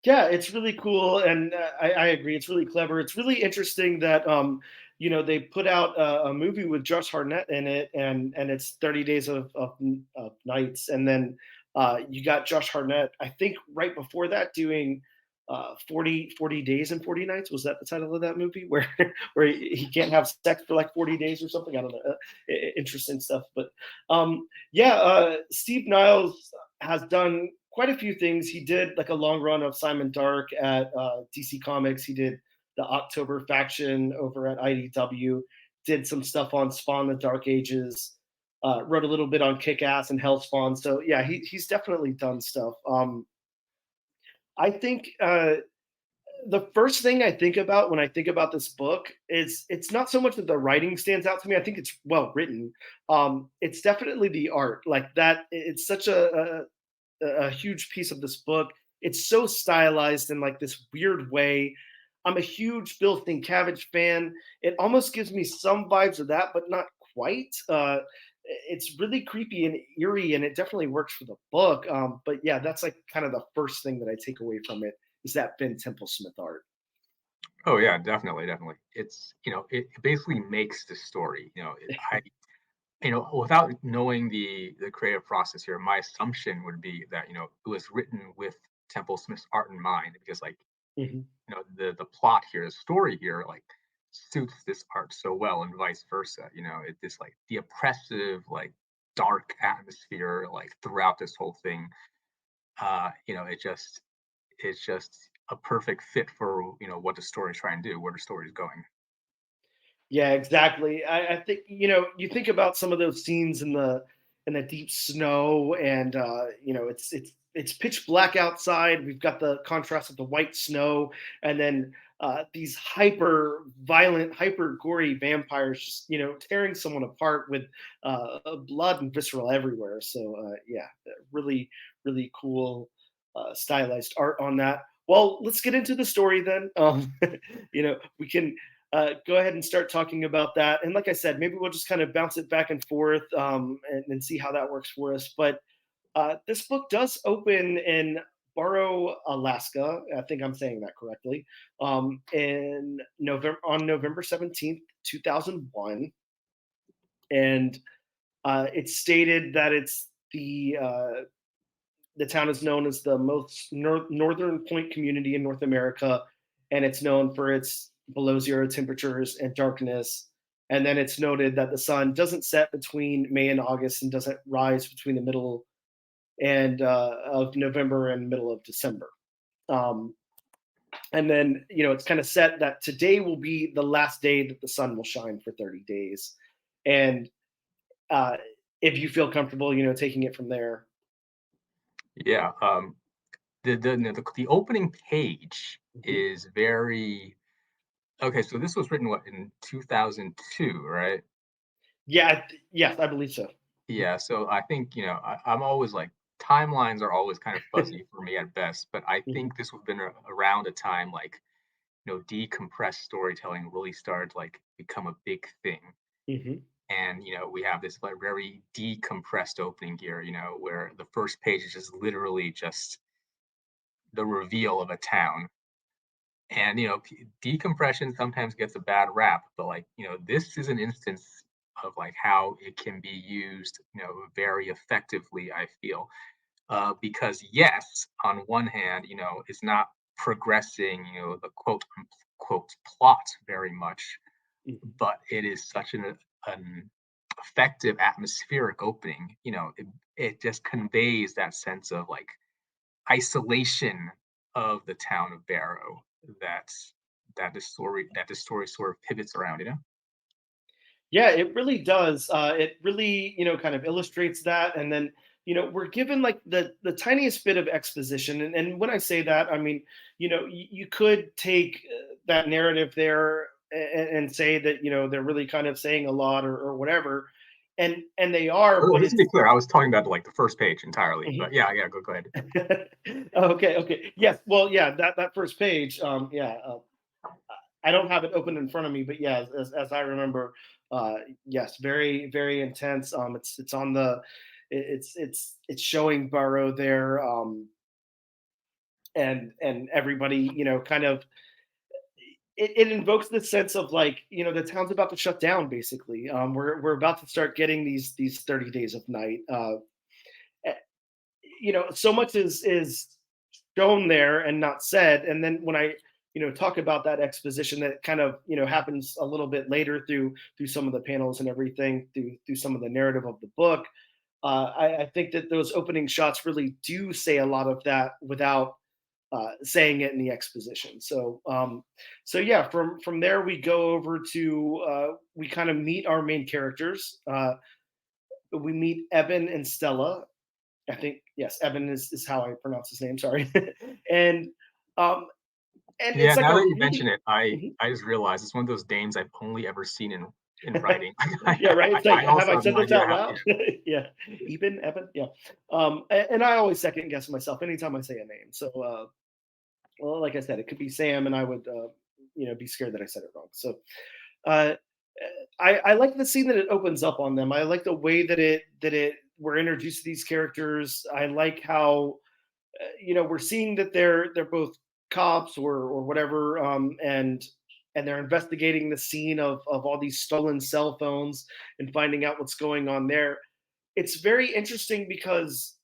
Yeah, it's really cool, and I agree. It's really clever. It's really interesting that they put out a movie with Josh Hartnett in it, and it's 30 Days of Nights, and then you got Josh Hartnett. I think right before that doing 40 Days and 40 Nights. Was that the title of that movie where where he can't have sex for like 40 days or something? I don't know. Interesting stuff, but yeah, Steve Niles has done quite a few things. He did like a long run of Simon Dark at DC Comics. He did the October faction over at IDW. Did some stuff on Spawn: The Dark Ages. Wrote a little bit on Kick Ass and Hellspawn. So yeah, he's definitely done stuff. I think the first thing I think about when I think about this book is it's not so much that the writing stands out to me. I think it's well written. It's definitely the art, like that. It's such a huge piece of this book. It's so stylized in like this weird way. I'm a huge Bill Sienkiewicz fan. It almost gives me some vibes of that, but not quite. It's really creepy and eerie, and it definitely works for the book. But yeah, that's like kind of the first thing that I take away from it is that Ben Templesmith art. Oh yeah, definitely, definitely. It's it basically makes the story. Without knowing the creative process here, my assumption would be that it was written with Temple Smith's art in mind, because like Mhm. the plot here, the story here, like suits this art so well, and vice versa. It this like the oppressive, like dark atmosphere like throughout this whole thing. It's just a perfect fit for what the story's trying to do, where the story's going. Yeah, exactly. I think you think about some of those scenes in the deep snow, and it's pitch black outside. We've got the contrast of the white snow, and then these hyper violent, hyper gory vampires just tearing someone apart with blood and visceral everywhere. So yeah, really really cool stylized art on that. Well, let's get into the story then. We can go ahead and start talking about that. And like I said, maybe we'll just kind of bounce it back and forth and see how that works for us. But this book does open in Barrow, Alaska. I think I'm saying that correctly. In November on November 17th, 2001, and it's stated that it's the town is known as the most northern point community in North America, and it's known for its below zero temperatures and darkness. And then it's noted that the sun doesn't set between May and August and doesn't rise between the middle and of November and middle of December. Um, and then it's kind of set that today will be the last day that the sun will shine for 30 days. And uh, if you feel comfortable, taking it from there. Yeah. The opening page Mhm. is very okay. So this was written what in 2002, right? Yeah, yes, I believe so. Yeah. So I think I'm always like timelines are always kind of fuzzy for me at best, but I Mhm, think this would have been around a time like decompressed storytelling really started to like become a big thing. mhm, And we have this like very decompressed opening here, where the first page is just literally just the reveal of a town. And decompression sometimes gets a bad rap, but like this is an instance of like how it can be used very effectively, I feel. Because yes, on one hand, it's not progressing the quote plot very much, mhm. but it is such an effective atmospheric opening. It just conveys that sense of like isolation of the town of Barrow that the story sort of pivots around. Yeah, it really does. It really, kind of illustrates that, and then we're given like the tiniest bit of exposition, and when I say that, I mean you could take that narrative there and say that they're really kind of saying a lot or whatever, and they are, Oh, but just to be it's clear, I was talking about like the first page entirely, but yeah, yeah, go ahead. okay, okay, yes, well, yeah, that first page, yeah, I don't have it open in front of me, but yeah, as I remember, yes, very very intense. It's on the, it's showing Burrow there, and everybody, kind of, it invokes the sense of like the town's about to shut down basically. We're about to start getting these 30 days of night. Eh, so much is shown there and not said. And then when I talk about that exposition that kind of happens a little bit later through some of the panels and everything, through some of the narrative of the book, I think that those opening shots really do say a lot of that without saying it in the exposition. So yeah, from there we go over to we kind of meet our main characters. We meet Evan and Stella. I think yes, Evan is how I pronounce his name. Sorry, and um, and Yeah, it's like now a that you mention really it, I Mhm. I just realized it's one of those names I've only ever seen in writing. Yeah, right. It's like, I have also I have said no this idea out how. loud? Yeah, Eben, Evan, yeah. And I always second guess myself anytime I say a name. So, well, like I said, it could be Sam, and I would, be scared that I said it wrong. So, uh, I like the scene that it opens up on them. I like the way that it we're introduced to these characters. I like how we're seeing that they're both cops or whatever, and they're investigating the scene of all these stolen cell phones and finding out what's going on there. It's very interesting because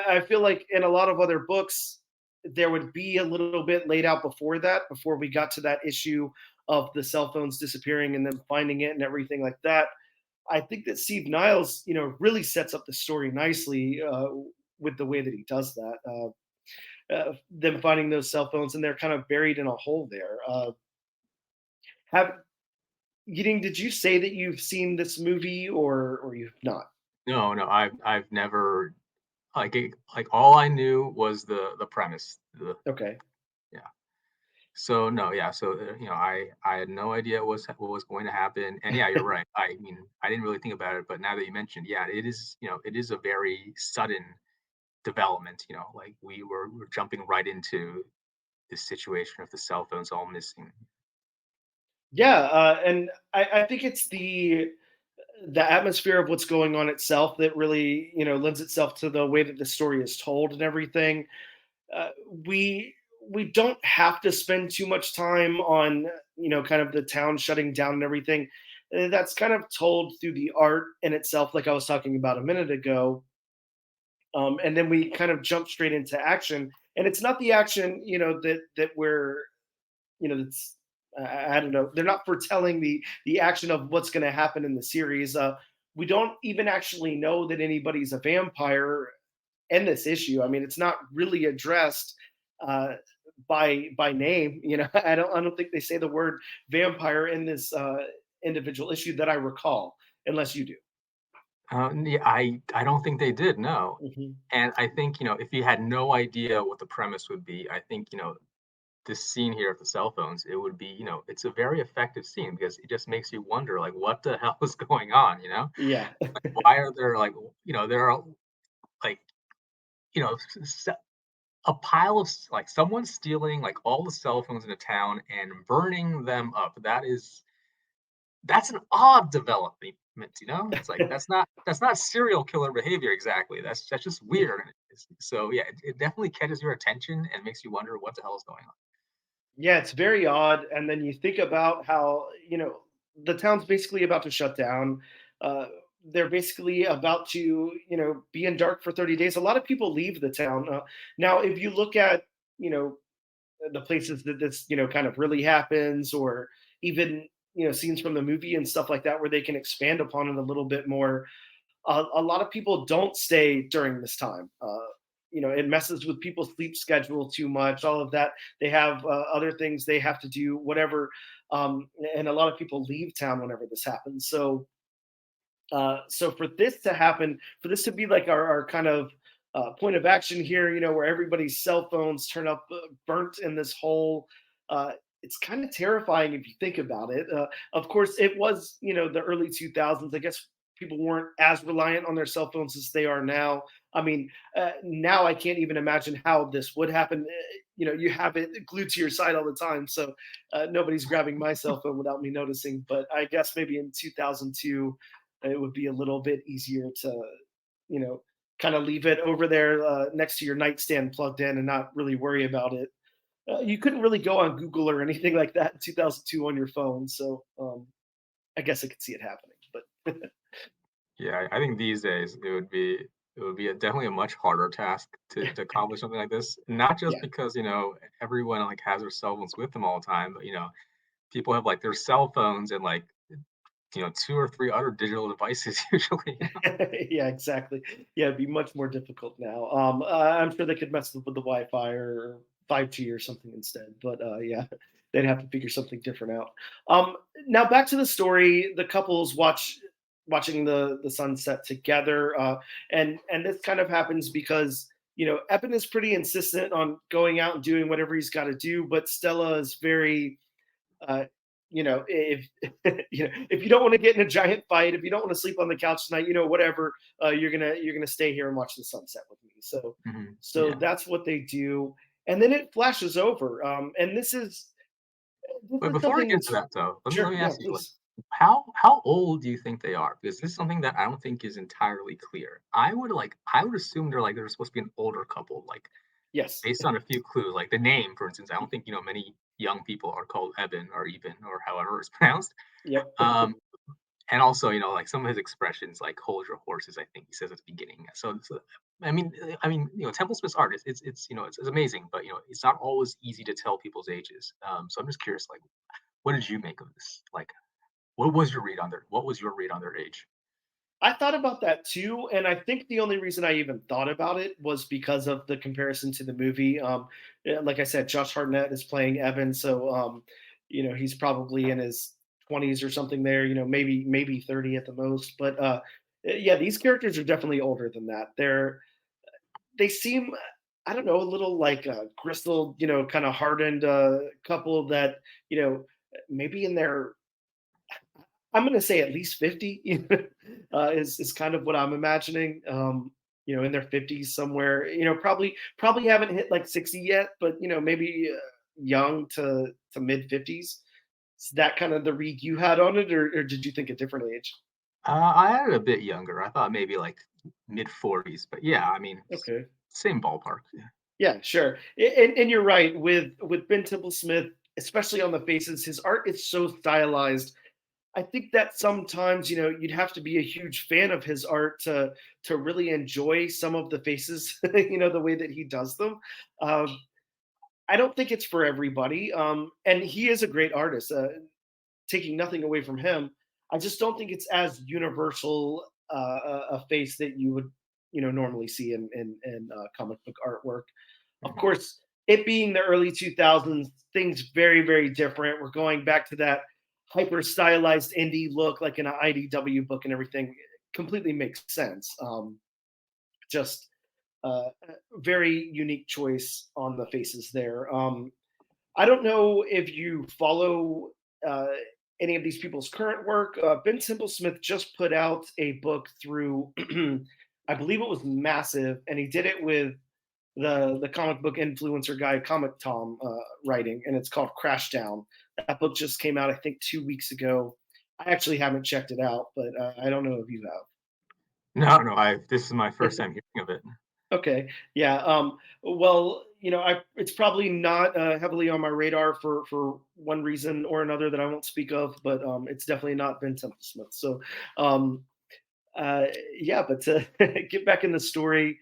I feel like in a lot of other books there would be a little bit laid out before that, before we got to that issue of the cell phones disappearing and then finding it and everything like that. I think that Steve Niles, really sets up the story nicely with the way that he does that. Them finding those cell phones, and they're kind of buried in a hole there. Have Yiding, did you say that you've seen this movie or you've not? No, I've never like all I knew was the premise. Okay. Yeah. So no, yeah. So I had no idea what was going to happen. And yeah, you're right. I mean, I didn't really think about it, but now that you mentioned, yeah, it is. It is a very sudden development. Like we're jumping right into this situation of the cell phones all missing. Yeah, and I think it's the atmosphere of what's going on itself that really lends itself to the way that the story is told and everything. uh, we we don't have to spend too much time on kind of the town shutting down and everything. That's kind of told through the art in itself, like I was talking about a minute ago. And then we kind of jump straight into action, and it's not the action that we're that's I don't know. They're not foretelling the action of what's going to happen in the series. We don't even actually know that anybody's a vampire in this issue. I mean, it's not really addressed uh, by name. I don't think they say the word vampire in this individual issue that I recall, unless you do. Yeah, I don't think they did. No. Hmm. And I think if you had no idea what the premise would be, I think this scene here of the cell phones, it would be, it's a very effective scene because it just makes you wonder, like, what the hell is going on, Yeah. Why are there like, there are like, you know, a pile of like someone stealing like all the cell phones in a town and burning them up. That's an odd development, It's like that's not serial killer behavior exactly. That's just weird. So yeah, it definitely catches your attention and makes you wonder what the hell is going on. Yeah, it's very odd. And then you think about how, the town's basically about to shut down. Uh, they're basically about to, be in dark for 30 days. A lot of people leave the town. Now, if you look at, you know, the places that this, kind of really happens, or even, scenes from the movie and stuff like that, where they can expand upon it a little bit more, a lot of people don't stay during this time. It messes with people's sleep schedule too much. All of that. They have other things they have to do, whatever. And a lot of people leave town whenever this happens. So for this to happen, for this to be like our kind of point of action here, where everybody's cell phones turn up burnt in this hole. It's kind of terrifying if you think about it. Of course, it was the early 2000s. I guess people weren't as reliant on their cell phones as they are now. I mean, now I can't even imagine how this would happen. You have it glued to your side all the time, so nobody's grabbing my cell phone without me noticing. But I guess maybe in 2002 it would be a little bit easier to, you know, kind of leave it over there next to your nightstand plugged in and not really worry about it. You couldn't really go on Google or anything like that in 2002 on your phone, so I guess I could see it happening. But Yeah, I think these days it would be definitely a much harder task to accomplish something like this. Not just yeah, because everyone like has their cell phones with them all the time, but people have like their cell phones and like two or three other digital devices usually. yeah, exactly. Yeah, it'd be much more difficult now. I'm sure they could mess with the Wi-Fi or 5G or something instead. But yeah, they'd have to figure something different out. Now back to the story. The couples watching the sunset together, and this kind of happens because Evan is pretty insistent on going out and doing whatever he's got to do, but Stella is very uh, if if you don't want to get in a giant fight, if you don't want to sleep on the couch tonight, whatever, you're gonna stay here and watch the sunset with me. So so Yeah. that's what they do, and then it flashes over. And this But is before we something get to that's that though, let sure, me yeah, ask you, like, please. how old do you think they are? Because this is something that I don't think is entirely clear. I would assume they're supposed to be an older couple, like Yes. based on a few clues, like the name, for instance. I don't think many young people are called Eben or Eben or however it's pronounced. Yep. Um, and also, like some of his expressions, like "hold your horses," I think he says at the beginning. So I mean, Templesmith's art it's amazing, but it's not always easy to tell people's ages. So I'm just curious, like, what did you make of this? Like, what was your read on their age? I thought about that too, and I think the only reason I even thought about it was because of the comparison to the movie. Yeah, like I said, Josh Hartnett is playing Evan, so he's probably in his 20s or something there. Maybe 30 at the most. But Yeah, these characters are definitely older than that. They seem, I don't know, a little like a gristled, kind of hardened couple that, maybe in their, I'm going to say at least 50, is kind of what I'm imagining. In their 50s somewhere, probably haven't hit like 60 yet, but maybe young to mid 50s. Is that kind of the read you had on it, or did you think a different age? I had it a bit younger. I thought maybe like mid 40s, but yeah, I mean, Okay. same ballpark. Yeah. Yeah, sure. And you're right with Ben Templesmith, especially on the faces. His art is so stylized. I think that sometimes you'd have to be a huge fan of his art to really enjoy some of the faces. The way that he does them. Um, I don't think it's for everybody. And he is a great artist. Taking nothing away from him, I just don't think it's as universal a face that you would normally see in comic book artwork. Of Mhm. course, it being the early 2000s, things very, very different. We're going back to that hyper stylized indie look, like in an IDW book and everything. It completely makes sense. Just very unique choice on the faces there. I don't know if you follow uh, any of these people's current work. Ben Templesmith just put out a book through, I believe it was Massive, and he did it with the comic book influencer guy Comic Tom writing, and it's called Crashdown. That book just came out, I think, 2 weeks ago. I actually haven't checked it out, but I don't know if you No, no, this is my have. first time hearing of it. Okay, yeah. Well, it's probably not heavily on my radar for one reason or another that I won't speak of, but it's definitely not Ben Templesmith. So, um, uh, yeah. But to get back in the story,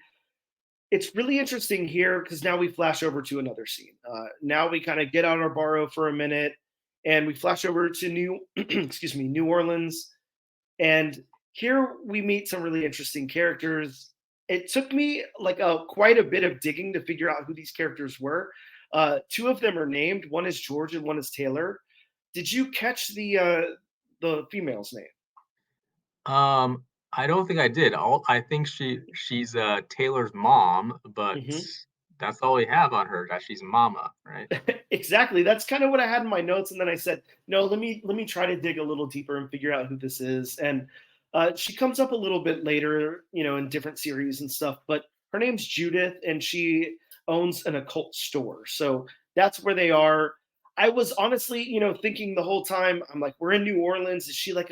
it's really interesting here because now we flash over to another scene. Now we kind of get out our borrow for a minute, and we flash over to excuse me, New Orleans, and here we meet some really interesting characters. It took me like quite a bit of digging to figure out who these characters were. Two of them are named. One is George and one is Taylor. Did you catch the female's name? Um, I don't think I did. I think she's Taylor's mom, but Mhm. that's all we have on her, that she's mama, right? Exactly. That's kind of what I had in my notes, and then I said, no, let me try to dig a little deeper and figure out who this is. And she comes up a little bit later, in different series and stuff. But her name's Judith, and she owns an occult store. So that's where they are. I was honestly, thinking the whole time. I'm like, we're in New Orleans. Is she like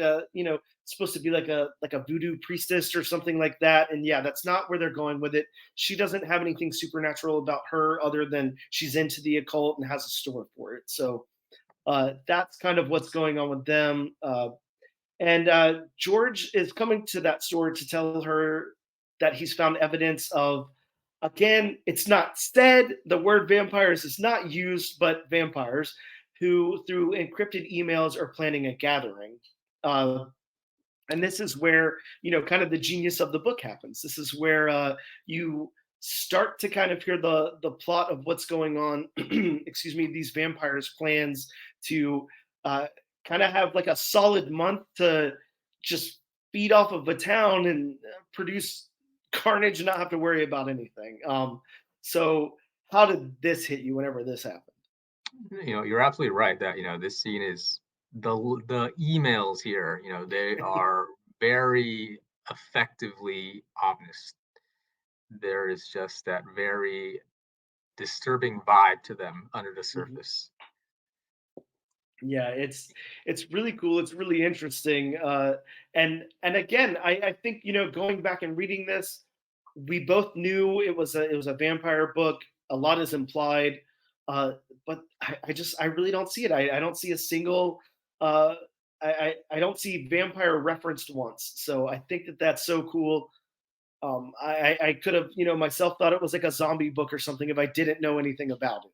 supposed to be like a voodoo priestess or something like that? And yeah, that's not where they're going with it. She doesn't have anything supernatural about her other than she's into the occult and has a store for it. So that's kind of what's going on with them. And George is coming to that store to tell her that he's found evidence of, again, it's not said, the word vampires is not used, but vampires who, through encrypted emails, are planning a gathering. Uh, and this is where kind of the genius of the book happens. This is where you start to kind of hear the plot of what's going on. Excuse me, these vampires plans to uh, kind of have like a solid month to just feed off of a town and produce carnage and not have to worry about anything. So how did this hit you whenever this happened? You're absolutely right that, this scene is the emails here, they are very effectively ominous. There is just that very disturbing vibe to them under the Mhm. surface. Yeah, it's really cool. It's really interesting. And again, I think going back and reading this, we both knew it was a vampire book. A lot is implied, uh, but I really don't see it. I don't see a single. Uh, I don't see vampire referenced once. So I think that that's so cool. I could have myself thought it was like a zombie book or something if I didn't know anything about it.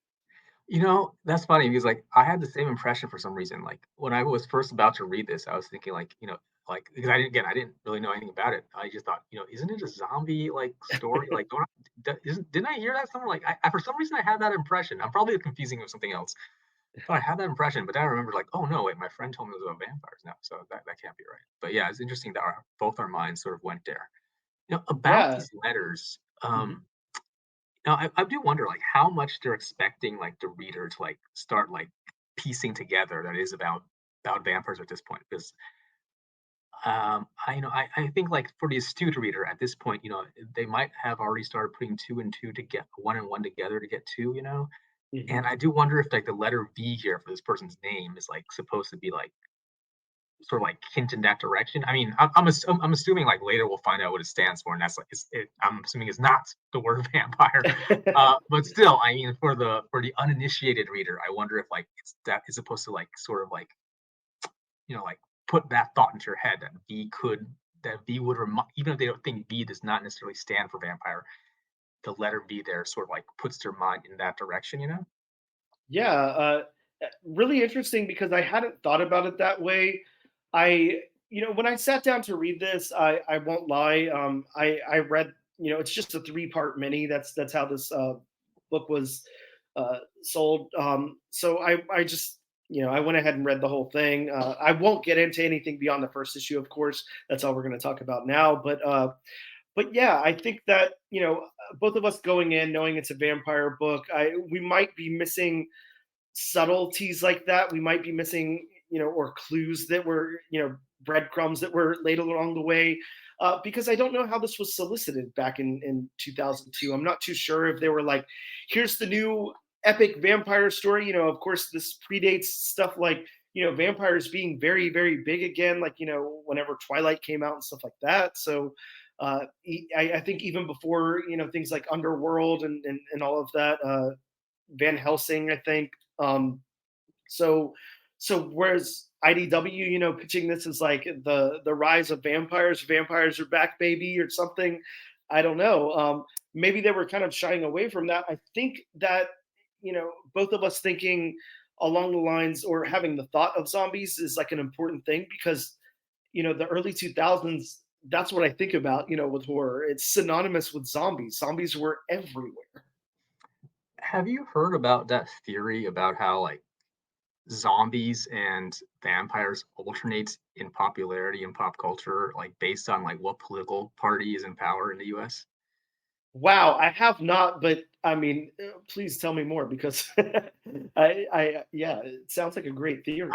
That's funny because, like, I had the same impression for some reason. Like, when I was first about to read this, I was thinking, like, like, because I didn't really know anything about it. I just thought, isn't it a zombie like story? Like, didn't I hear that somewhere? Like, for some reason I had that impression. I'm probably confusing it with something else. So I had that impression, but then I remembered like, oh no, wait, my friend told me it was about vampires now, so that can't be right. But yeah, it's interesting that both our minds sort of went there. About Yeah. these letters, Mhm. I do wonder like how much they're expecting like the reader to like start like piecing together that is about vampires at this point. Because I think like for the astute reader at this point, they might have already started putting two and two to get one and one together to get two. Mhm. And I do wonder if like the letter V here for this person's name is like supposed to be like sort of like hint in that direction. I mean, I'm assuming like later we'll find out what it stands for, and that's like I'm assuming it's not the word vampire. But still, I mean, for the uninitiated reader, I wonder if like that is supposed to like sort of like like put that thought into your head that V would remind, even if they don't think V does not necessarily stand for vampire, the letter V there sort of like puts their mind in that direction. Yeah, really interesting because I hadn't thought about it that way. When I sat down to read this, I won't lie. I read, it's just a three-part mini. That's how this book was sold. So I just, I went ahead and read the whole thing. I won't get into anything beyond the first issue, of course. That's all we're going to talk about now. But yeah, I think that both of us going in knowing it's a vampire book, we might be missing subtleties like that. We might be missing, or clues that were, breadcrumbs that were laid along the way. Because I don't know how this was solicited back in 2002. I'm not too sure if they were like, here's the new epic vampire story. Of course, this predates stuff like, vampires being very, very big again, like, whenever Twilight came out and stuff like that. So I think even before, things like Underworld and all of that, Van Helsing, I think. Um, so whereas IDW, pitching this as like the rise of vampires, vampires are back, baby, or something. I don't know. Maybe they were kind of shying away from that. I think that both of us thinking along the lines or having the thought of zombies is like an important thing because the early 2000s. That's what I think about, with horror. It's synonymous with zombies. Zombies were everywhere. Have you heard about that theory about how like zombies and vampires alternate in popularity in pop culture, like based on like what political party is in power in the US? Wow, I have not, but I mean, please tell me more because yeah, it sounds like a great I, theory.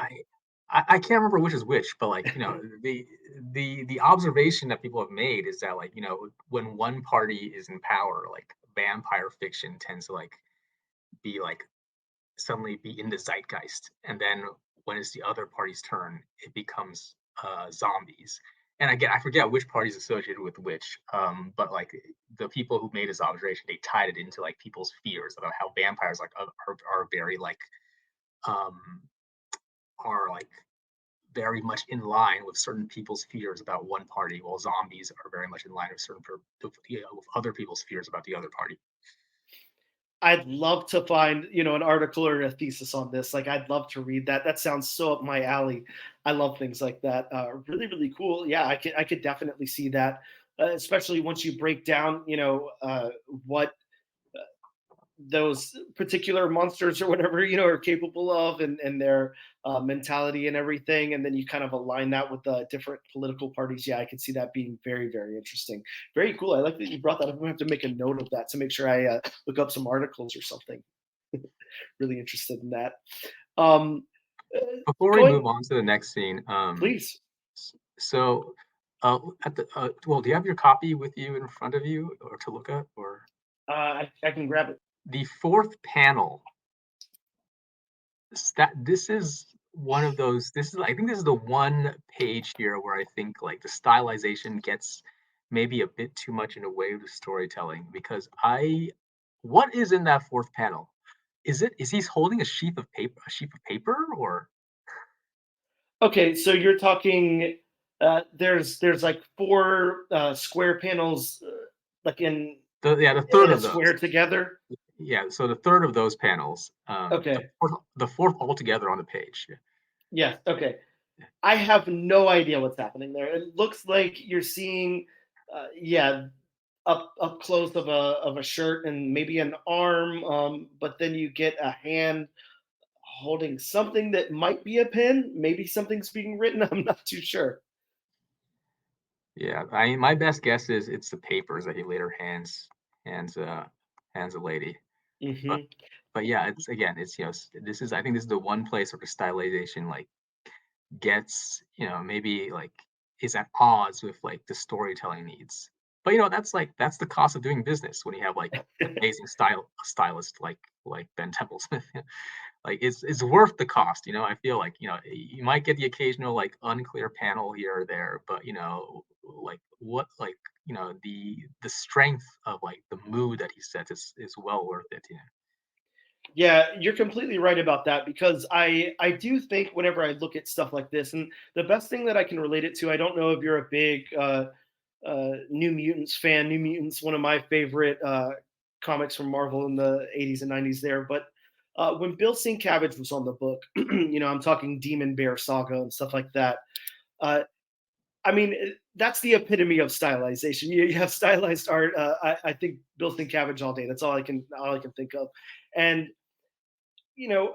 I can't remember which is which, but like the observation that people have made is that like when one party is in power, like vampire fiction tends to like be like suddenly be in the zeitgeist, and then when it's the other party's turn, it becomes zombies. And again, I forget which party's associated with which, but like the people who made this observation, they tied it into like people's fears about how vampires like are very like um, are like very much in line with certain people's fears about one party, while zombies are very much in line with with other people's fears about the other party. I'd love to find, an article or a thesis on this. Like, I'd love to read that. That sounds so up my alley. I love things like that. Really, really cool. Yeah, I could definitely see that, especially once you break down, what those particular monsters or whatever are capable of and their mentality and everything, and then you kind of align that with the different political parties. Yeah, I can see that being very, very interesting. Very cool. I like that you brought that up. I'm gonna have to make a note of that to make sure I look up some articles or something. Really interested in that. um uh, Before we move Going, on to the next scene, please. so well, do you have your copy with you in front of you or to look at, or I can grab it. the fourth panel? This is one of those. This is I think this is the one page here where I think like the stylization gets maybe a bit too much in the way of the storytelling because what is in that fourth panel? Is he holding a sheet of paper, or Okay, so you're talking, there's like four square panels, like the in third a of those? square together. Yeah, so the third of those panels, Okay. the fourth altogether on the page. Yes. Okay. I have no idea what's happening there. It looks like you're seeing, yeah, up close of a shirt and maybe an arm, but then you get a hand holding something that might be a pen. Maybe something's being written. I'm not too sure. Yeah, I mean, my best guess is it's the papers that he later hands hands a lady. But Hmm. but yeah, it's again, it's this is I think this is the one place where the stylization like gets maybe like is at odds with like the storytelling needs. But that's the cost of doing business when you have like amazing stylist like Ben Templesmith. Like it's worth the cost. I feel like you might get the occasional like unclear panel here or there, but like what like the strength of like the mood that he sets is well worth it. Yeah, you're completely right about that because I do think whenever I look at stuff like this, and the best thing that I can relate it to, I don't know if you're a big New Mutants fan. New Mutants, one of my favorite comics from Marvel in the 80s and 90s there. But when Bill Sienkiewicz was on the book, I'm talking Demon Bear Saga and stuff like that. Uh, I mean, that's the epitome of stylization. You have stylized art. I think Bill Sienkiewicz all day. That's all I can think of. And you know,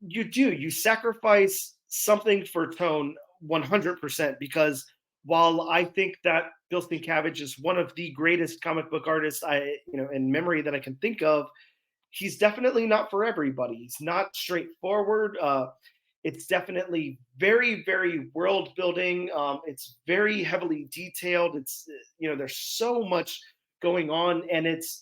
you sacrifice something for tone 100% because while I think that Bill Sienkiewicz is one of the greatest comic book artists in memory that I can think of, he's definitely not for everybody. He's not straightforward. It's definitely very, very world building. It's very heavily detailed. There's so much going on, and it's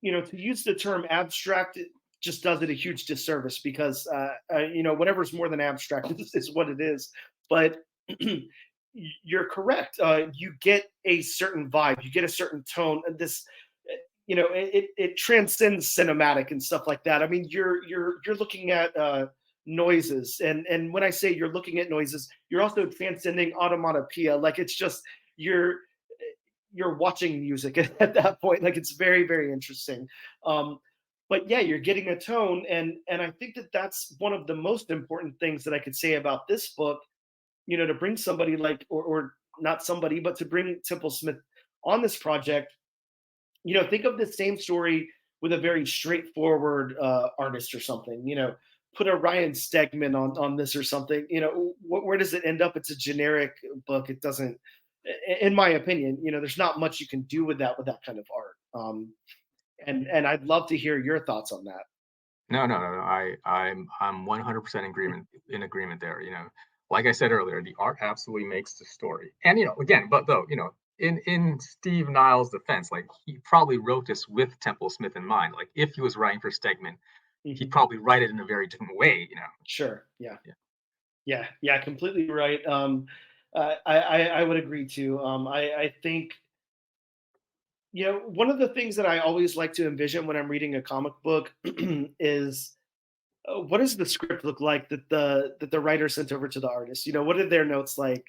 to use the term abstract just does it a huge disservice because whatever's more than abstract is what it is. But you're correct. You get a certain vibe, you get a certain tone, and this it transcends cinematic and stuff like that. I mean, you're looking at noises, and when I say you're looking at noises, you're also transcending automatopoeia. Like it's just you're watching music at that point. Like it's very, very interesting. Um, but yeah, you're getting a tone, and I think that that's one of the most important things that I could say about this book. To bring somebody like, or not somebody, but to bring Templesmith on this project. Think of the same story with a very straightforward artist or something. Put a Ryan Stegman on this or something. Where does it end up? It's a generic book. It doesn't, in my opinion. There's not much you can do with that kind of art. And I'd love to hear your thoughts on that. No, no, no, no. I'm 100% in agreement there. Like I said earlier, the art absolutely makes the story. And again, but though, in Steve Niles' defense, like he probably wrote this with Templesmith in mind. Like if he was writing for Stegman, he'd Mhm. probably write it in a very different way. Sure. Yeah. Yeah. Yeah. Completely right. I would agree too. I think one of the things that I always like to envision when I'm reading a comic book is what does the script look like that the writer sent over to the artist? What are their notes like?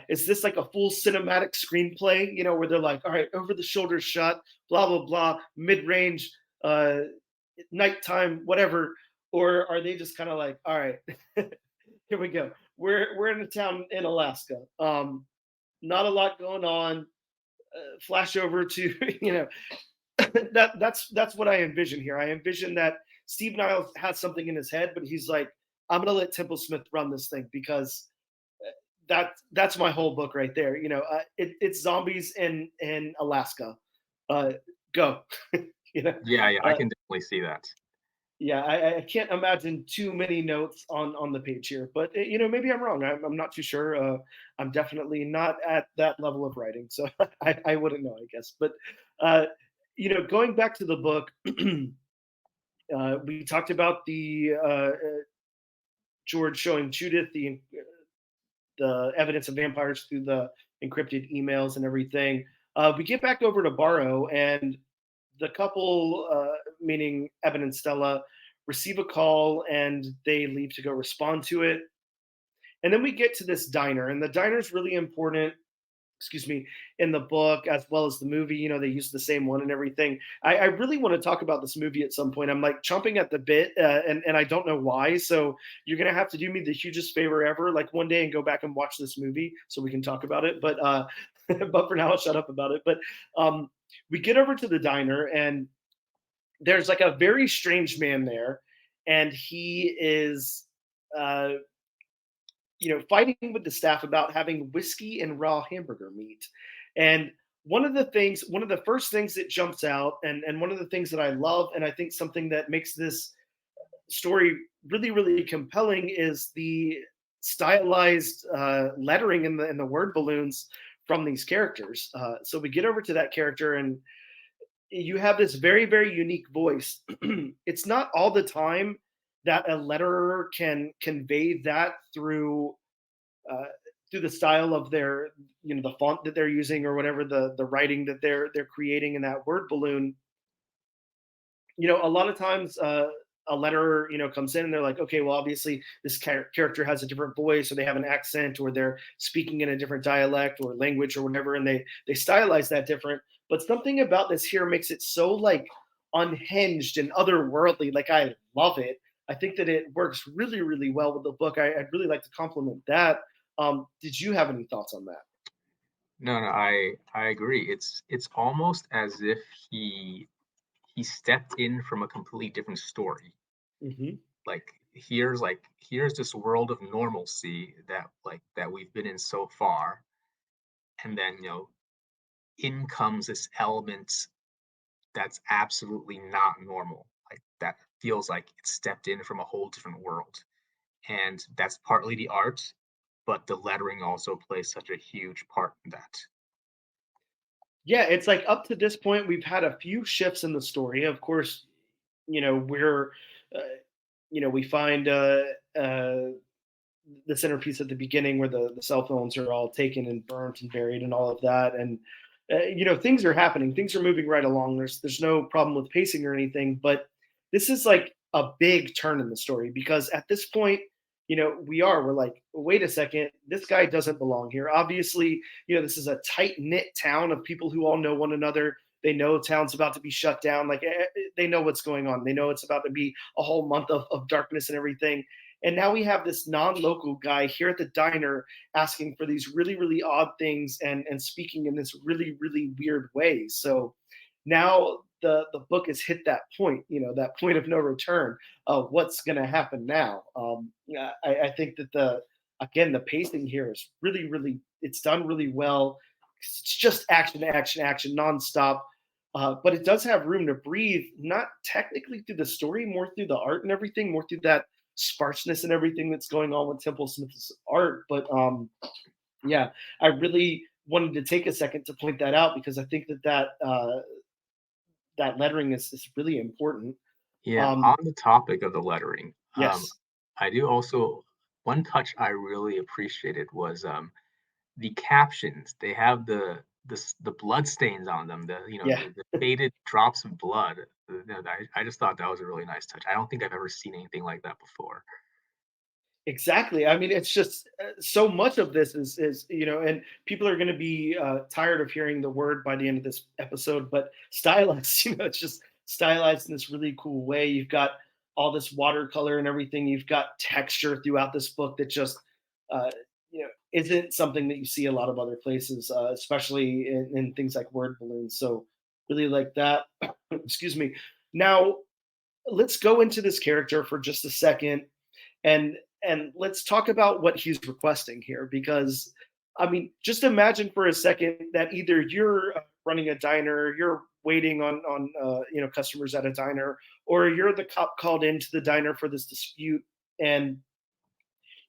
Is this like a full cinematic screenplay? Where they're like, all right, over the shoulder shot, blah blah blah, mid range, uh, nighttime, whatever, or are they just kind of like, all right, here we go. We're in a town in Alaska. Not a lot going on. Flash over to that's what I envision here. I envision that Steve Niles has something in his head, but he's like, I'm gonna let Templesmith run this thing because that's my whole book right there. It's zombies in Alaska. Uh, go. you know, Yeah, yeah, I uh, can definitely see that. yeah, I can't imagine too many notes on the page here, but maybe I'm wrong. I'm not too sure. I'm definitely not at that level of writing, so I wouldn't know, I guess. But going back to the book, we talked about the George showing Judith the evidence of vampires through the encrypted emails and everything. We get back over to Barrow, and the couple, meaning Evan and Stella, receive a call and they leave to go respond to it. And then we get to this diner, and the diner is really important, excuse me, in the book as well as the movie. They use the same one and everything. I really want to talk about this movie at some point. I'm like chomping at the bit, and I don't know why. So you're gonna have to do me the hugest favor ever, like one day, and go back and watch this movie so we can talk about it. But but for now, I'll shut up about it. But we get over to the diner, and there's like a very strange man there, and he is uh, fighting with the staff about having whiskey and raw hamburger meat. And one of the first things that jumps out, and one of the things that I love, and I think something that makes this story really, really compelling, is the stylized lettering in the word balloons from these characters. So we get over to that character, and you have this very, very unique voice. It's not all the time that a letterer can convey that uh, through the style of their, the font that they're using, or whatever the writing that they're creating in that word balloon. A lot of times a letterer, comes in and they're like, okay, well, obviously this character has a different voice, or they have an accent, or they're speaking in a different dialect or language or whatever, and they stylize that different. But something about this here makes it so like unhinged and otherworldly. Like, I love it. I think that it works really, really well with the book. I'd really like to compliment that. Did you have any thoughts on that? No, no, I agree. It's almost as if he stepped in from a completely different story. Hmm. Here's this world of normalcy that we've been in so far, and then in comes this element that's absolutely not normal. Like, that feels like it stepped in from a whole different world. And that's partly the art, but the lettering also plays such a huge part in that. Yeah, it's like up to this point, we've had a few shifts in the story. Of course, we're, uh, we find uh, the centerpiece at the beginning where the cell phones are all taken and burnt and buried and all of that. And, things are happening, things are moving right along. There's no problem with pacing or anything, but this is like a big turn in the story, because at this point, we're like, wait a second, this guy doesn't belong here. Obviously, this is a tight knit town of people who all know one another. They know town's about to be shut down. Like, they know what's going on. They know it's about to be a whole month of darkness and everything. And now we have this non-local guy here at the diner asking for these really, really odd things, and speaking in this really, really weird way. So now the book has hit that point, that point of no return. What's going to happen now? Yeah, I think that the pacing here is really, really, it's done really well. It's just action, action, action, nonstop. But it does have room to breathe, not technically through the story, more through the art and everything, more through that sparseness and everything that's going on with Templesmith's art. But yeah, I really wanted to take a second to point that out, because I think that lettering is really important. Yeah, Um, on the topic of the lettering, yes, I do also, one touch I really appreciated was the captions. They have the blood stains on them, yeah. the faded drops of blood. I just thought that was a really nice touch. I don't think I've ever seen anything like that before. Exactly. I mean, it's just so much of this is and people are going to be tired of hearing the word by the end of this episode, but stylized. It's just stylized in this really cool way. You've got all this watercolor and everything. You've got texture throughout this book that just isn't something that you see a lot of other places, especially in things like word balloons. So really like that. Excuse me. Now let's go into this character for just a second, and let's talk about what he's requesting here, because I mean, just imagine for a second that either you're running a diner, you're waiting on customers at a diner, or you're the cop called into the diner for this dispute, and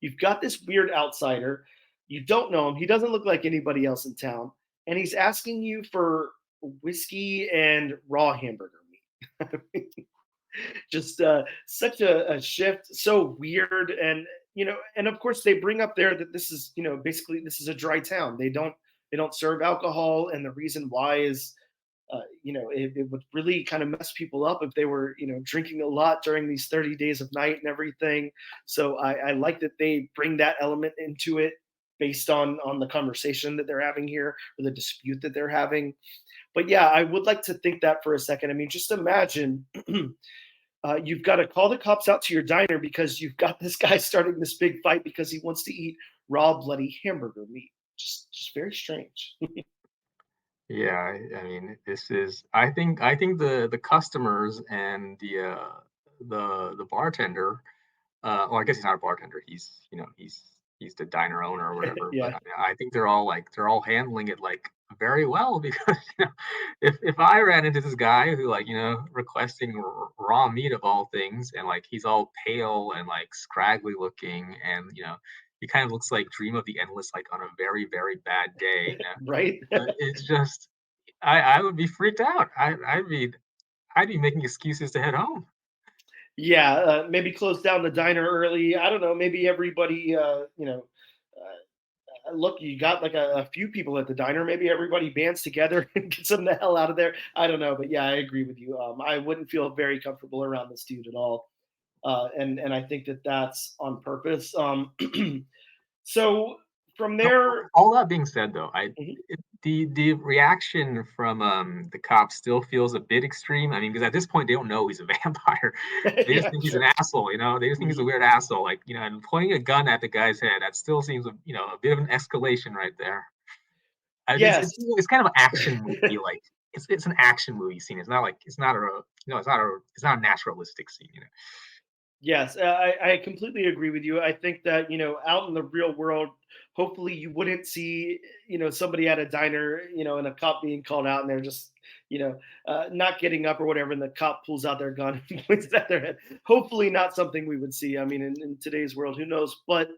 you've got this weird outsider. You don't know him, he doesn't look like anybody else in town, and he's asking you for whiskey and raw hamburger meat. Just such a shift, so weird. And and of course they bring up there that this is, basically this is a dry town. They don't serve alcohol, and the reason why is it would really kind of mess people up if they were drinking a lot during these 30 days of night and everything. So I like that they bring that element into it, based on the conversation that they're having here, or the dispute that they're having. But yeah, I would like to think that for a second. I mean, just imagine you've got to call the cops out to your diner because you've got this guy starting this big fight because he wants to eat raw, bloody hamburger meat. Just very strange. Yeah, I mean, this is, I think the customers and the bartender, well, I guess he's not a bartender. He's the diner owner or whatever. But Yeah. I mean, I think they're all handling it like very well because if I ran into this guy who like requesting raw meat of all things and like he's all pale and like scraggly looking and he kind of looks like Dream of the Endless like on a very bad day. Right. It's just I would be freaked out. I'd be making excuses to head home. Yeah, maybe close down the diner early. I don't know. Maybe everybody, look, you got like a few people at the diner. Maybe everybody bands together and gets them the hell out of there. I don't know, but yeah, I agree with you. I wouldn't feel very comfortable around this dude at all, and I think that that's on purpose. So from No, there, all that being said, though, Mhm. the reaction from the cops still feels a bit extreme. I mean, because at this point they don't know he's a vampire. They just Yeah, think he's an sure. asshole. They just think he's a Mhm. weird asshole. Like and pointing a gun at the guy's head. That still seems a bit of an escalation right there. Yes. It's kind of an action movie. Like it's an action movie scene. It's not like it's not a naturalistic scene. Yes, I completely agree with you. I think that, out in the real world, hopefully you wouldn't see, somebody at a diner, and a cop being called out and they're just, not getting up or whatever, and the cop pulls out their gun and points it at their head. Hopefully not something we would see. I mean, in today's world, who knows? But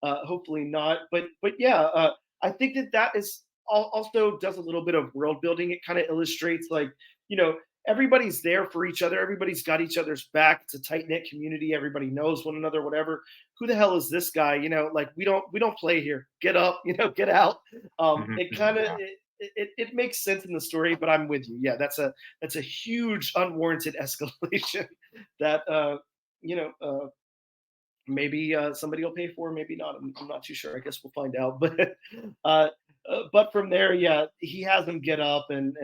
hopefully not. But yeah, I think that that is also does a little bit of world building. It kind of illustrates like, you know, everybody's there for each other. Everybody's got each other's back. It's a tight knit community. Everybody knows one another. Whatever. Who the hell is this guy? Like we don't play here. Get up. Get out. It kind of Yeah. it makes sense in the story. But I'm with you. Yeah, that's a huge unwarranted escalation that maybe somebody will pay for, maybe not. I'm not too sure. I guess we'll find out. Uh, but from there, yeah, he has them get up and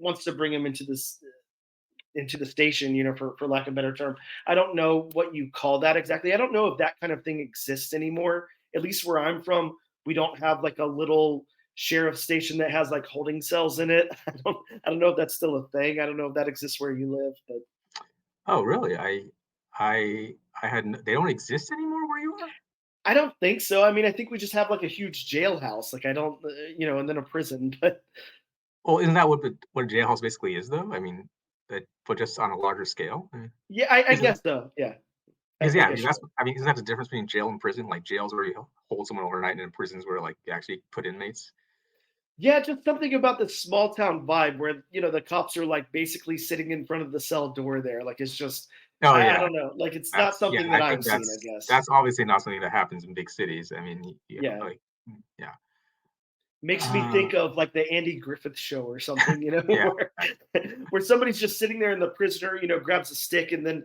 wants to bring him into the station, for lack of a better term. I don't know what you call that exactly. I don't know if that kind of thing exists anymore. At least where I'm from, we don't have like a little sheriff station that has like holding cells in it. I don't know if that's still a thing. I don't know if that exists where you live, but Oh, really? I hadn't. They don't exist anymore where you are. I don't think so. I mean, I think we just have like a huge jailhouse. Like I don't, and then a prison. But Well, isn't that what a jailhouse basically is, though? I mean, but just on a larger scale. yeah, I Isn't guess so. Yeah, because I yeah, guess you're that's right. I mean, isn't that the difference between jail and prison? Like jails where you hold someone overnight, and in prisons where like you actually put inmates. Yeah, just something about the small town vibe where the cops are like basically sitting in front of the cell door there. Like it's just Oh I yeah, don't know. Like it's not that's yeah. something that I I've think seen, I guess. that's obviously not something that happens in big cities. I mean, Yeah. like yeah, Makes me uh, think of like the Andy Griffith show or something, yeah, where somebody's just sitting there and the prisoner, grabs a stick and then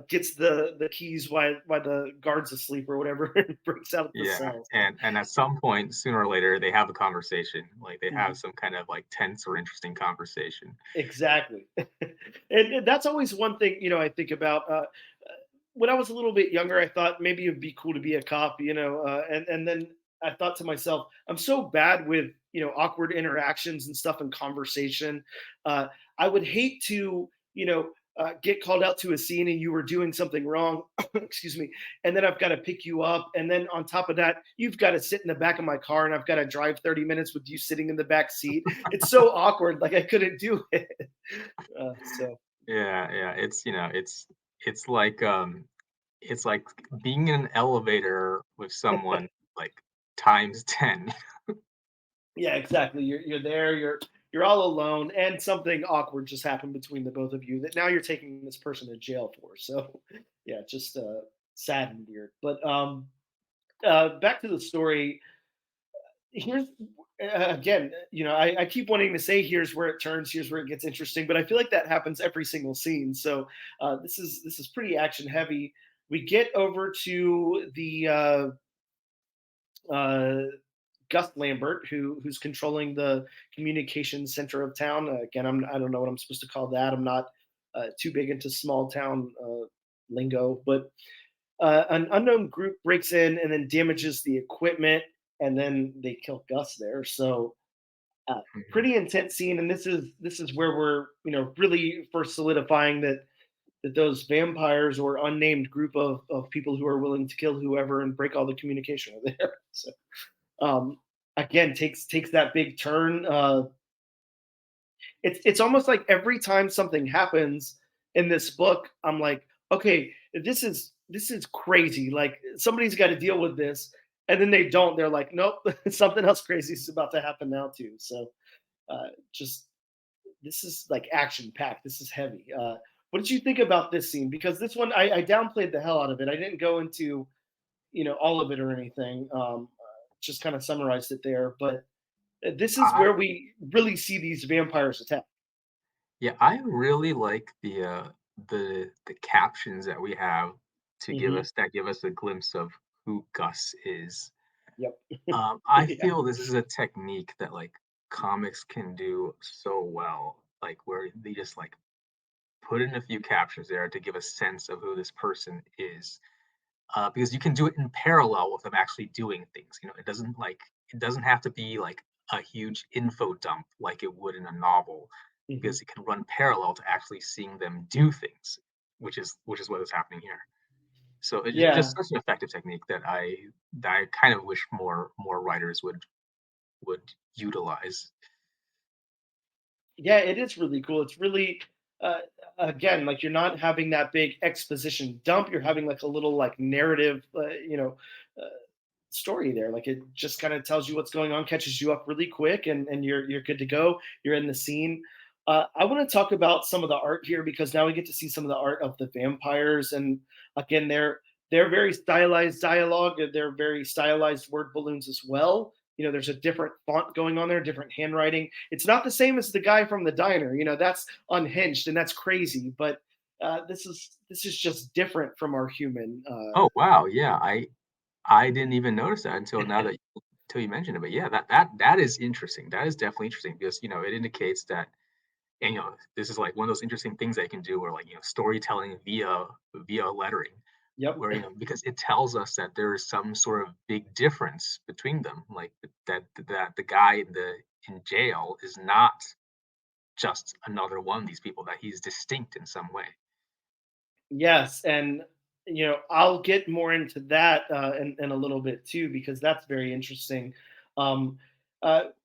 gets the keys while the guard's asleep or whatever and breaks out of the yeah. cell. So. And at some point, sooner or later, they have a conversation. Like they have Mhm. some kind of like tense or interesting conversation. Exactly. And that's always one thing, I think about. When I was a little bit younger, I thought maybe it'd be cool to be a cop, and then I thought to myself, I'm so bad with awkward interactions and stuff and conversation. I would hate to get called out to a scene and you were doing something wrong, excuse me, and then I've got to pick you up, and then on top of that, you've got to sit in the back of my car, and I've got to drive 30 minutes with you sitting in the back seat. It's so awkward, like I couldn't do it. So Yeah. It's like it's like being in an elevator with someone like times 10. yeah, exactly. You're there. You're all alone, and something awkward just happened between the both of you that now you're taking this person to jail for. So, yeah, just sad and weird. But back to the story. Here's again, I keep wanting to say here's where it turns, here's where it gets interesting, but I feel like that happens every single scene. So this is pretty action heavy. We get over to the uh, Gus Lambert, who's controlling the communications center of town. Again, I don't know what I'm supposed to call that. I'm not too big into small town lingo, but an unknown group breaks in and then damages the equipment, and then they kill Gus there. So uh, Mhm. pretty intense scene, and this is where we're really first solidifying that. that those vampires or unnamed group of people who are willing to kill whoever and break all the communication are there. So um, again, takes that big turn. It's almost like every time something happens in this book, I'm like, okay, this is crazy. Like somebody's got to deal with this, and then they don't. They're like, nope, something else crazy is about to happen now too. So just this is like action packed. This is heavy. What did you think about this scene? Because this one, I downplayed the hell out of it. I didn't go into all of it or anything. Just kind of summarized it there. But this is I where we really see these vampires attack. Yeah, I really like the captions that we have to Hmm. give us a glimpse of who Gus is. Yep. I Yeah. feel this is a technique that like comics can do so well, like where they just like put in a few captions there to give a sense of who this person is. Because you can do it in parallel with them actually doing things. It doesn't have to be like a huge info dump like it would in a novel, Hmm. because it can run parallel to actually seeing them do things, which is what is happening here. So it's Yeah. just such an effective technique that I kind of wish more writers would utilize. Yeah, it is really cool. It's really, uh, again, like you're not having that big exposition dump. You're having like a little like narrative, uh, story there. Like it just kind of tells you what's going on, catches you up really quick, and you're good to go. You're in the scene. I want to talk about some of the art here because now we get to see some of the art of the vampires, and again, they're very stylized dialogue. They're very stylized word balloons as well. There's a different font going on there, different handwriting. It's not the same as the guy from the diner. That's unhinged and that's crazy, but this is just different from our human. Oh wow, yeah, I didn't even notice that until you mentioned it. But yeah, that is interesting. That is definitely interesting because it indicates that. And this is like one of those interesting things they can do, where like storytelling via lettering, Yep. where because it tells us that there is some sort of big difference between them, like that the guy in jail is not just another one of these people, that he's distinct in some way. Yes, and I'll get more into that in a little bit too because that's very interesting. Um,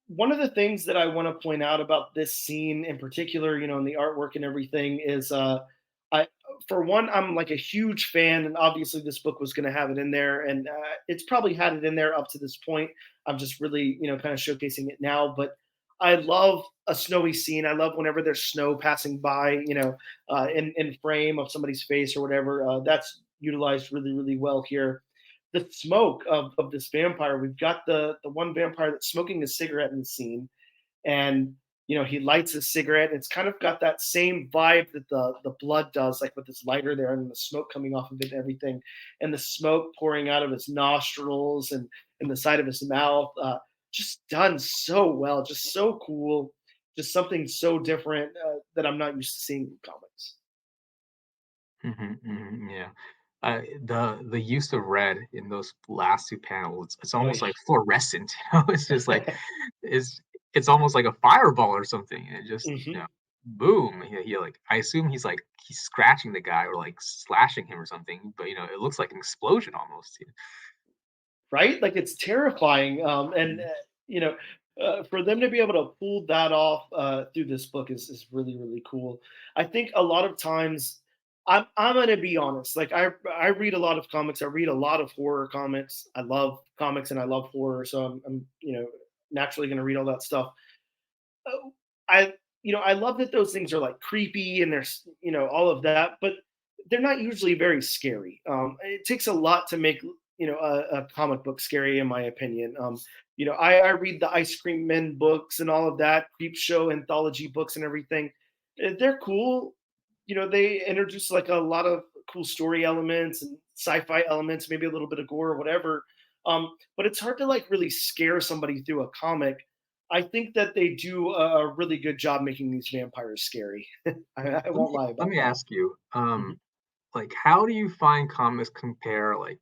One of the things that I want to point out about this scene in particular, in the artwork and everything, is I for one, I'm like a huge fan, and obviously this book was going to have it in there, and it's probably had it in there up to this point. I'm just really, kind of showcasing it now, but I love a snowy scene. I love whenever there's snow passing by, in frame of somebody's face or whatever. That's utilized really really well here. The smoke of this vampire. We've got the one vampire that's smoking a cigarette in the scene, and he lights a cigarette. It's kind of got that same vibe that the blood does, like with this lighter there and the smoke coming off of it and everything, and the smoke pouring out of his nostrils and the side of his mouth. Just done so well, just so cool, just something so different that I'm not used to seeing in comics. Yeah. The use of red in those last two panels, it's Oh almost yeah. like fluorescent. It's just like it's it's almost like a fireball or something. And it just Hmm. boom. He like, I assume he's scratching the guy or like slashing him or something. But it looks like an explosion almost. Right? Like it's terrifying. And Mhm. for them to be able to pull that off through this book is really really cool. I think a lot of times, I'm gonna be honest. Like I read a lot of comics. I read a lot of horror comics. I love comics and I love horror, so I'm naturally gonna read all that stuff. Oh, I love that those things are like creepy and there's all of that, but they're not usually very scary. It takes a lot to make a comic book scary, in my opinion. I read the Ice Cream Men books and all of that, Creep Show anthology books and everything. They're cool. They introduce like a lot of cool story elements and sci-fi elements, maybe a little bit of gore or whatever. But it's hard to like really scare somebody through a comic. I think that they do a really good job making these vampires scary. I Let won't me lie let about me that. ask you, Mhm. like, how do you find comics compare like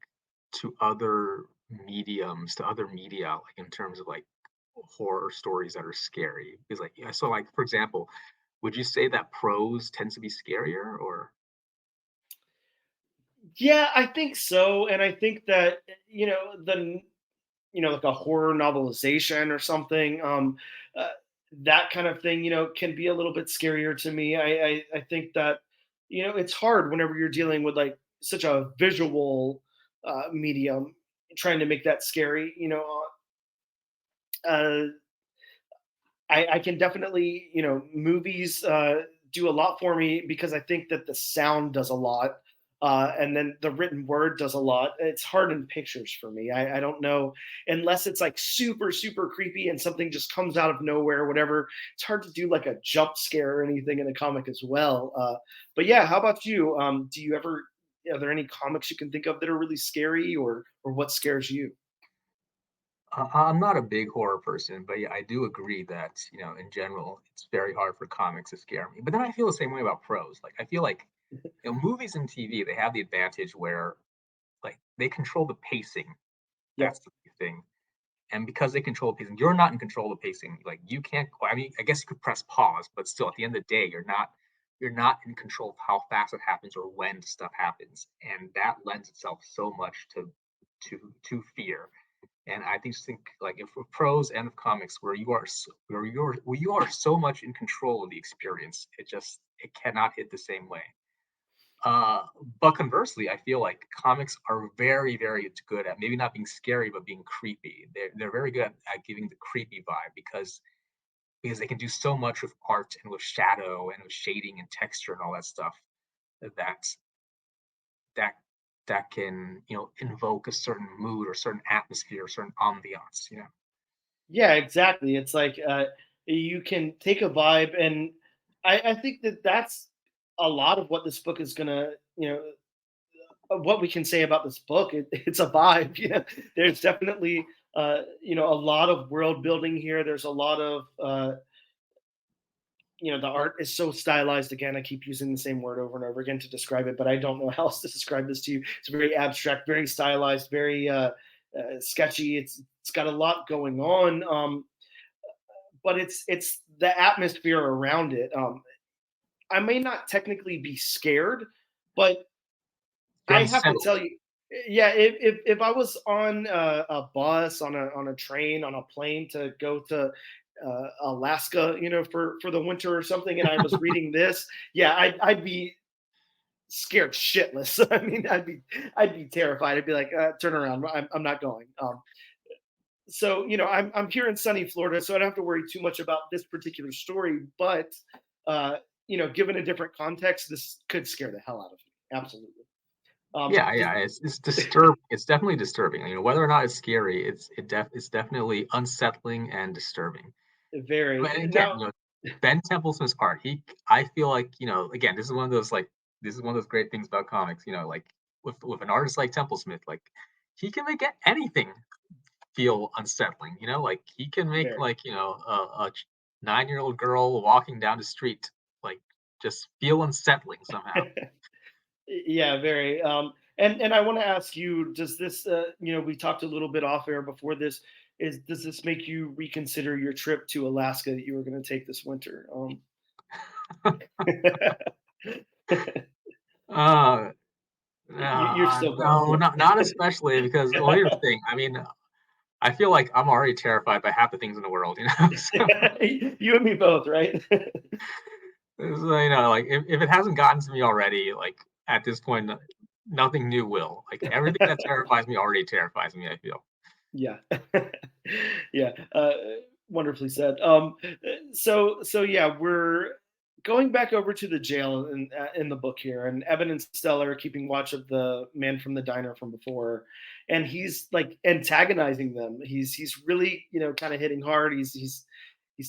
to other mediums, to other media, like in terms of like horror stories that are scary? Because like, yeah, so like for example, would you say that prose tends to be scarier or? Yeah, I think so, and I think that like a horror novelization or something, uh, that kind of thing, can be a little bit scarier to me. I think that it's hard whenever you're dealing with like such a visual medium, trying to make that scary. Uh, I can definitely, movies do a lot for me because I think that the sound does a lot. And then the written word does a lot. It's hard in pictures for me. I don't know, unless it's like super, super creepy and something just comes out of nowhere, or whatever. It's hard to do like a jump scare or anything in a comic as well. But yeah, how about you? Do you ever, are there any comics you can think of that are really scary, or what scares you? I'm not a big horror person, but yeah, I do agree that, in general, it's very hard for comics to scare me. But then I feel the same way about prose. Like, I feel like, movies and TV, they have the advantage where, like, they control the pacing. Yep. That's the big thing. And because they control the pacing, you're not in control of the pacing. Like, you can't, I mean, I guess you could press pause, but still, at the end of the day, you're not in control of how fast it happens or when stuff happens. And that lends itself so much to fear. And I just think like if with prose and with comics where you are so much in control of the experience, it cannot hit the same way. Uh, but conversely, I feel like comics are very, very good at maybe not being scary, but being creepy. They're very good at giving the creepy vibe because they can do so much with art and with shadow and with shading and texture and all that stuff that that that can invoke a certain mood or certain atmosphere, certain ambiance. Yeah, exactly. It's like you can take a vibe, and I think that that's a lot of what this book is gonna, what we can say about this book. It's a vibe. There's definitely, a lot of world building here. There's a lot of, the art is so stylized. Again, I keep using the same word over and over again to describe it, but I don't know how else to describe this to you. It's very abstract, very stylized, very sketchy. It's got a lot going on. But it's the atmosphere around it. I may not technically be scared, but You're I have to unsettled. tell you, yeah, if I was on a bus, on a train, on a plane to go to Alaska, for the winter or something, and I was reading this, yeah, I'd be scared shitless. I mean, I'd be terrified. I'd be like, turn around, I'm not going. So I'm here in sunny Florida, so I don't have to worry too much about this particular story. But uh, given a different context, this could scare the hell out of me. Absolutely. Yeah, Does, yeah, it's disturb it's definitely disturbing. Whether or not it's scary, it's definitely unsettling and disturbing. very But again, now. Ben Templesmith's art, I feel like, again, this is one of those great things about comics, like with an artist like Templesmith, like he can make anything feel unsettling, like he can make Very. like, a 9-year-old girl walking down the street, like just feel unsettling somehow. Yeah, very. And I want to ask you, does this, we talked a little bit off air before this. Does this make you reconsider your trip to Alaska that you were going to take this winter? Uh, You're still going. no, not especially because, well, here's the thing. I mean, I feel like I'm already terrified by half the things in the world, So, You and me both, right? like if it hasn't gotten to me already, like at this point, nothing new will. Like everything that terrifies me already terrifies me, I feel. Yeah. Yeah. Wonderfully said. So yeah, we're going back over to the jail in the book here, and Evan and Stella are keeping watch of the man from the diner from before, and he's like antagonizing them. He's really, kind of hitting hard. He's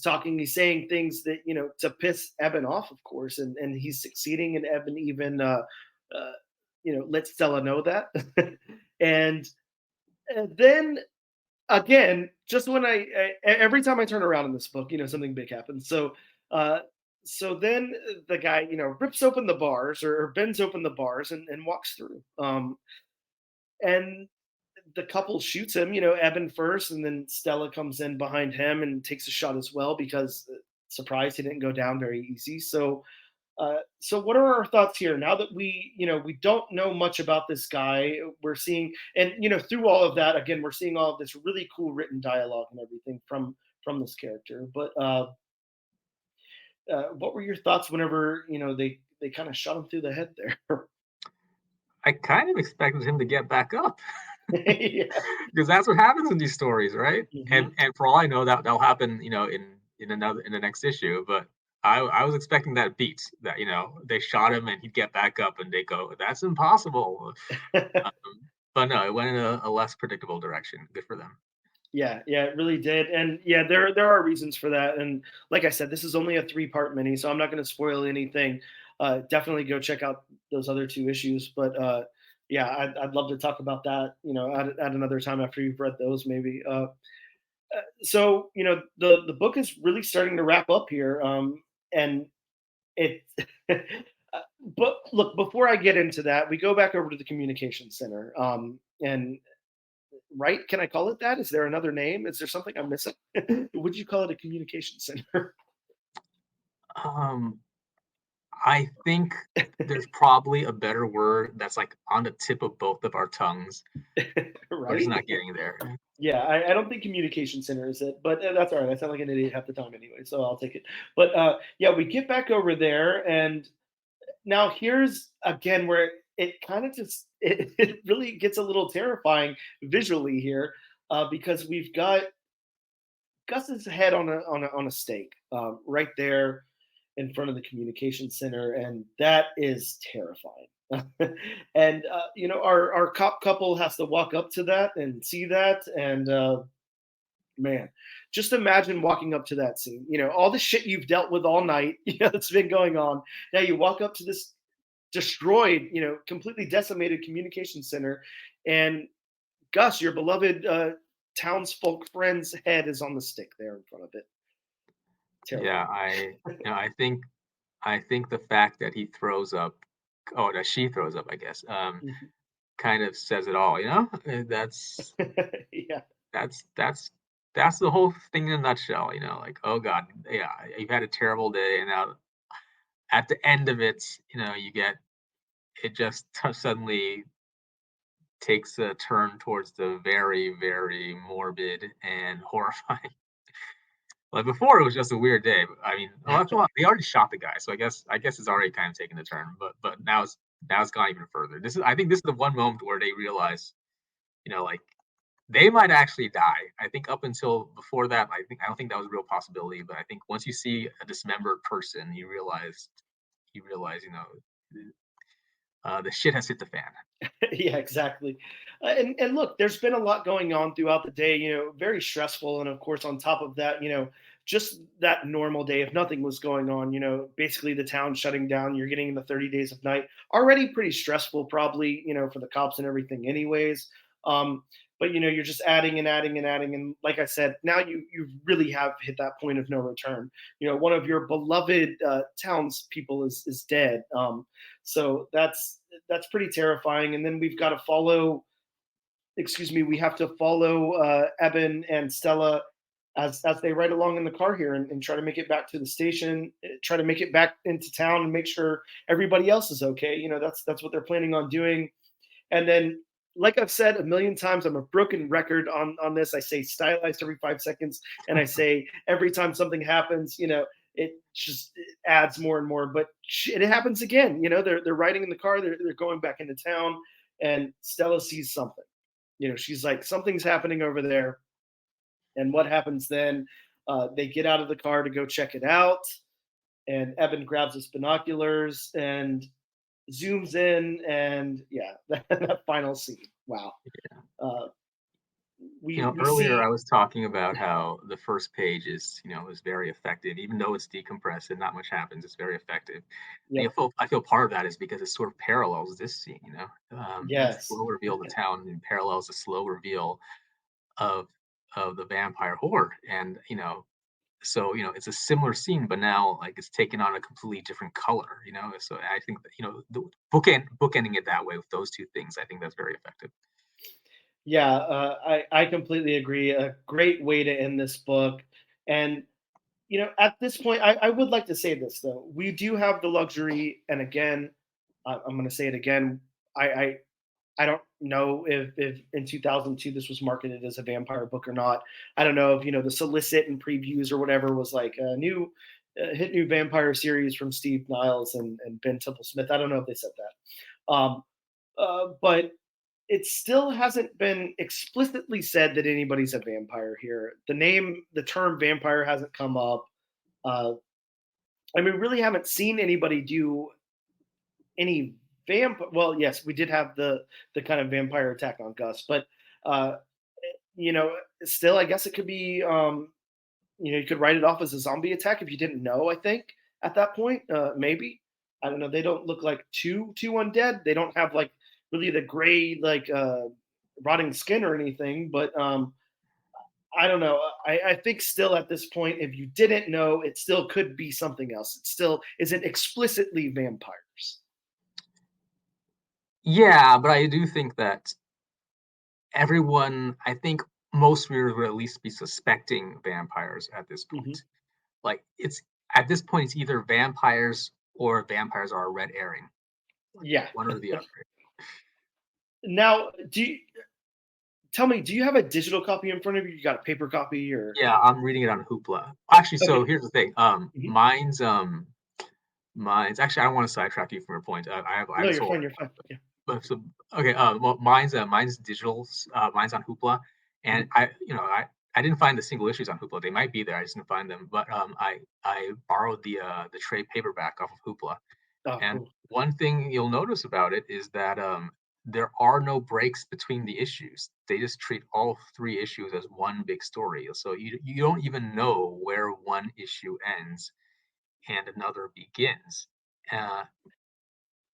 talking. He's saying things that, to piss Evan off, of course, and he's succeeding. And Evan even uh, lets Stella know that, and then again, just when every time I turn around in this book, something big happens. Uh, so then the guy, rips open the bars, or bends open the bars, and walks through. And the couple shoots him, Evan first, and then Stella comes in behind him and takes a shot as well because, surprise, he didn't go down very easy. So So what are our thoughts here now that we don't know much about this guy? We're seeing, and through all of that, again, we're seeing all of this really cool written dialogue and everything from this character. But what were your thoughts whenever they kind of shot him through the head there? I kind of expected him to get back up Yeah. because that's what happens in these stories, right? Mhm. And for all I know, that'll happen, in the next issue. But I was expecting that beat that they shot him and he'd get back up and they go, that's impossible. Um, but no, it went in a less predictable direction. Good for them. Yeah, yeah, it really did, and yeah, there are reasons for that. And like I said, this is only a 3-part mini, so I'm not going to spoil anything. Definitely go check out those other 2 issues. But yeah, I'd love to talk about that, at another time after you've read those, maybe. So the book is really starting to wrap up here, and it. But look, before I get into that, we go back over to the communication center, and right? Can I call it that? Is there another name? Is there something I'm missing? Would you call it a communication center? Um, I think there's probably a better word that's like on the tip of both of our tongues. We're just Right? not getting there. Yeah, I don't think communication center is it, but that's all right. I sound like an idiot half the time anyway, so I'll take it. But yeah, we get back over there, and now here's again where it kind of just it really gets a little terrifying visually here, because we've got Gus's head on a stake, right there in front of the communication center, and that is terrifying. And our cop couple has to walk up to that and see that, and man, just imagine walking up to that scene. All the shit you've dealt with all night, that's been going on. Now you walk up to this destroyed, completely decimated communication center, and Gus, your beloved townsfolk friend's head is on the stick there in front of it. Yeah, Terrifying. I think the fact that he throws up, oh, that she throws up, I guess, Mhm. kind of says it all, you know? Yeah. That's that's the whole thing in a nutshell, like, oh God, yeah, you've had a terrible day, and now at the end of it, you get it just suddenly takes a turn towards the very, very morbid and horrifying. Like before, it was just a weird day. I mean, oh, come on, they already shot the guy, so I guess it's already kind of taken a turn. But now it's gone even further. I think this is the one moment where they realize, like they might actually die. I think up until before that, I don't think that was a real possibility. But I think once you see a dismembered person, you realize, the shit has hit the fan. Yeah, exactly. And look, there's been a lot going on throughout the day, very stressful. And of course, on top of that, just that normal day, if nothing was going on, basically the town shutting down, you're getting in the 30 days of night, already pretty stressful, probably, for the cops and everything, anyways. Um, but you're just adding and adding and adding. And like I said, now you really have hit that point of no return. One of your beloved townspeople is dead. So that's pretty terrifying. And then we've got to follow, excuse me, we have to follow Eben and Stella as they ride along in the car here, and try to make it back to the station, try to make it back into town and make sure everybody else is okay. That's what they're planning on doing. And then, like I've said a million times, I'm a broken record on this. I say stylized every 5 seconds, and I say every time something happens, it adds more and more. But it happens again. They're riding in the car, they're going back into town, and Stella sees something. She's like, something's happening over there. And what happens then? They get out of the car to go check it out, and Evan grabs his binoculars and zooms in, and yeah, that final scene. Wow. Uh, we Earlier I see. was talking about how the first page is very effective, even though it's decompressed and not much happens. It's very effective. And Yep. I feel part of that is because it sort of parallels this scene. The Yes. slow reveal of the town and parallels the slow reveal of the vampire horde, and so it's a similar scene, but now like it's taken on a completely different color. So I think that the bookending it that way with those two things, I think that's very effective. Yeah, I completely agree. A great way to end this book. And At this point, I would like to say this though. We do have the luxury, and again, I'm going to say it again. I I don't know if in 2002 this was marketed as a vampire book or not. I don't know if the solicit and previews or whatever was like a new hit new vampire series from Steve Niles and Ben Templesmith. I don't know if they said that, but it still hasn't been explicitly said that anybody's a vampire here. The term vampire hasn't come up. Uh, I mean, really haven't seen anybody do any vampire. Well, yes, we did have the kind of vampire attack on Gus, but uh, you know, still, I guess it could be. You could write it off as a zombie attack if you didn't know. I think at that point, maybe I don't know. They don't look like too undead. They don't have like really the gray like rotting skin or anything. But I don't know. I think still at this point, if you didn't know, it still could be something else. It still isn't explicitly vampires. Yeah, but I do think that I think most readers would at least be suspecting vampires at this Hmm. point. Like it's at this point, it's either vampires or vampires are a red herring, like Yeah. one or the other. Now, tell me? Do you have a digital copy in front of you? You got a paper copy or? Yeah, I'm reading it on Hoopla. Actually, so Okay. here's the thing. Mhm. Mine's actually I don't want to sidetrack you from your point. I No, have a you're solar. fine. You're fine. Yeah. But so okay, well, mine's digital. Mine's on Hoopla, and Mhm. I didn't find the single issues on Hoopla. They might be there. I just didn't find them. But I borrowed the trade paperback off of Hoopla, Oh, and cool. one thing you'll notice about it is that there are no breaks between the issues. They just treat all three issues as one big story. So you don't even know where one issue ends and another begins. Uh,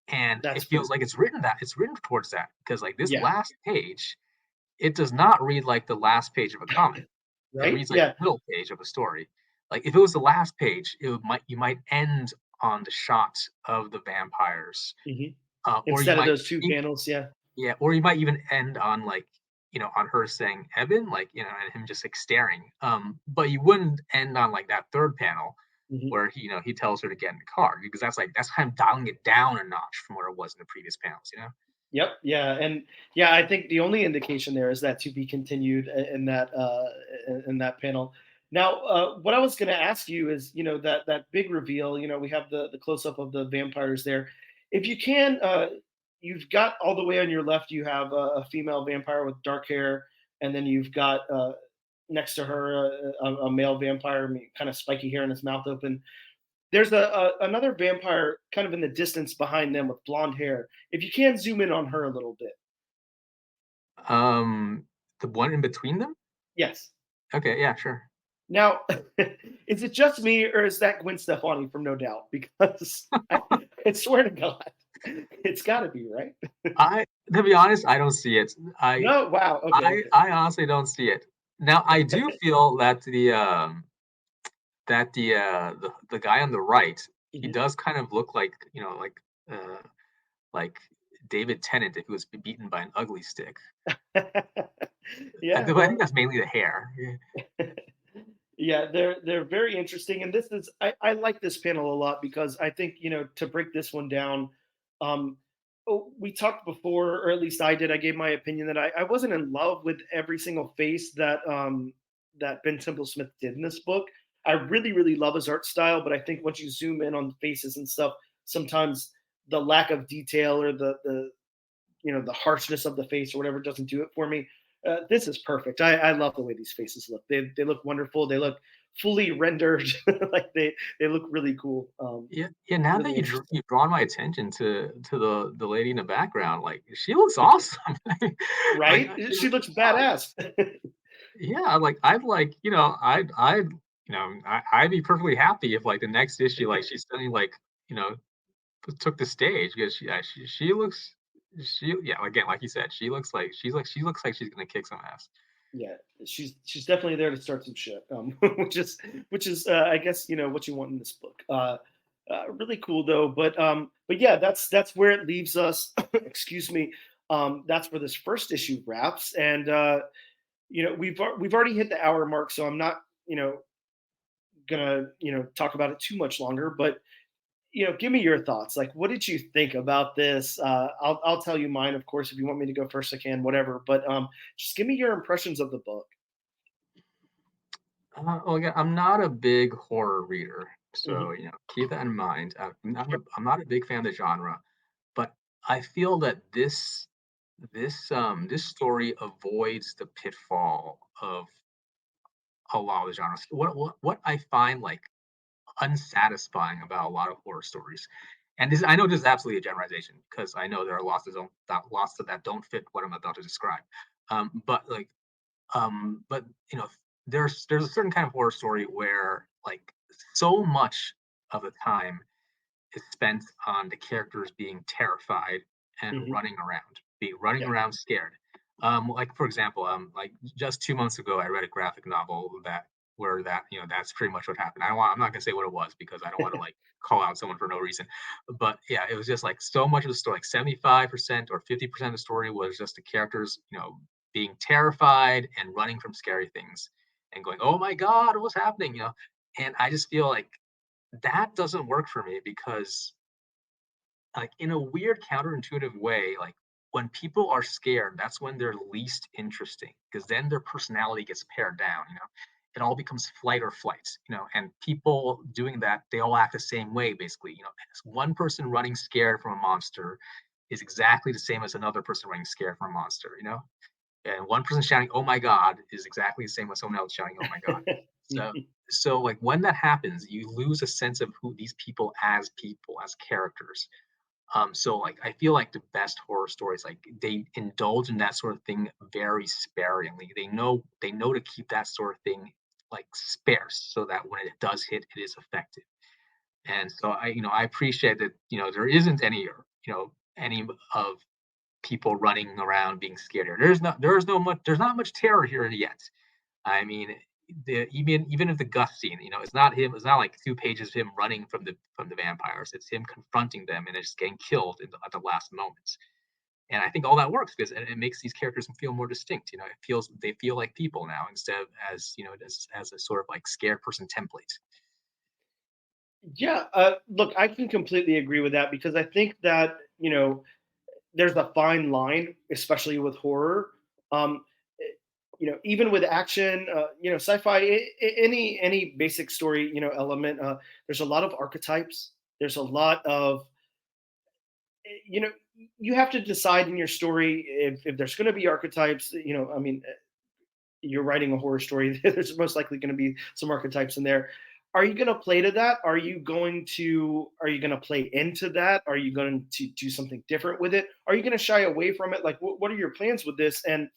and That's it pretty feels like cool. it's written towards that because like this Yeah. last page, it does not read like the last page of a comic. It Right. reads like Yeah. the middle page of a story. Like if it was the last page, you might end on the shot of the vampires, Hmm. or you Instead of might those two e- panels. Yeah. yeah, or you might even end on like on her saying Eben, like and him just like staring. But you wouldn't end on like that third panel Hmm. where he tells her to get in the car because that's kind of dialing it down a notch from where it was in the previous panels. Yep. Yeah. And yeah, I think the only indication there is that to be continued in that panel. Now, what I was going to ask you is, that big reveal. We have the close up of the vampires there. If you can, you've got all the way on your left. You have a female vampire with dark hair, and then you've got next to her a male vampire, kind of spiky hair and his mouth open. There's another vampire kind of in the distance behind them with blonde hair. If you can zoom in on her a little bit. Um, the one in between them? Yes. Okay, yeah, sure. Now, is it just me or is that Gwen Stefani from No Doubt? Because I swear to God, it's got to be right. To be honest, I don't see it. No, wow. Okay, okay. I honestly don't see it. Now, I do feel that the guy on the right, he Mhm. does kind of look like, uh, like David Tennant if he was beaten by an ugly stick. Yeah, But I think well, that's mainly the hair. Yeah. yeah, they're very interesting, and this is I like this panel a lot because I think to break this one down, um, we talked before, or at least I did. I gave my opinion that I wasn't in love with every single face that Ben Templesmith did in this book. I really love his art style, but I think once you zoom in on the faces and stuff, sometimes the lack of detail or the harshness of the face or whatever doesn't do it for me. This is perfect. I love the way these faces look. They look wonderful. They look fully rendered. Like they look really cool. Yeah, yeah. Now that Really interesting. you've drawn my attention to the lady in the background, like she looks awesome. Like Right? she She looks looks badass. yeah. Like I'd be perfectly happy if like the next issue, like she's suddenly like you know took the stage because she looks yeah again like you said she looks like she's gonna kick some ass. Yeah, she's definitely there to start some shit. Which is I guess what you want in this book. Really cool though. But yeah, that's where it leaves us. Excuse me. That's where this first issue wraps, and we've already hit the hour mark, so I'm not gonna, talk about it too much longer, but give me your thoughts. Like, what did you think about this? I'll tell you mine, of course. If you want me to go first, I can. Whatever. But just give me your impressions of the book. Well, again, I'm not a big horror reader, so Hmm. keep that in mind. Sure. I'm not a big fan of the genre, but I feel that this story avoids the pitfall of a lot of the genres. What I find like unsatisfying about a lot of horror stories, and this I know this is absolutely a generalization because I know there are lots that don't fit what I'm about to describe. But like but there's a certain kind of horror story where like so much of the time is spent on the characters being terrified and Hmm. running Yeah. around scared. Like for example, like just 2 months ago, I read a graphic novel that's pretty much what happened. I'm not gonna say what it was because I don't want to like call out someone for no reason. But yeah, it was just like so much of the story, like 75% or 50% of the story was just the characters, being terrified and running from scary things and going, "Oh my God, what's happening?" And I just feel like that doesn't work for me because like in a weird counterintuitive way, like when people are scared, that's when they're least interesting because then their personality gets pared down, it all becomes flight or flight, and people doing that, they all act the same way basically, as one person running scared from a monster is exactly the same as another person running scared from a monster, and one person shouting "Oh my God" is exactly the same as someone else shouting "Oh my God." So like when that happens, you lose a sense of who these people as characters. So like I feel like the best horror stories, like they indulge in that sort of thing very sparingly. They know to keep that sort of thing like sparse so that when it does hit, it is effective. And so I appreciate that, there isn't any of people running around being scared here. There's not much terror here yet. I mean, even if the Gus scene, it's not like 2 pages of him running from the vampires. It's him confronting them and it's getting killed at the last moments. And I think all that works because it makes these characters feel more distinct. They feel like people now instead of as a sort of like scared person template. Yeah. Look, I can completely agree with that because I think that there's a fine line, especially with horror. Um, even with action, sci-fi, any basic story, element. There's a lot of archetypes. There's a lot of, you know, you have to decide in your story if there's going to be archetypes. I mean, you're writing a horror story. There's most likely going to be some archetypes in there. Are you going to play to that? Are you going to play into that? Are you going to do something different with it? Are you going to shy away from it? Like, what are your plans with this? And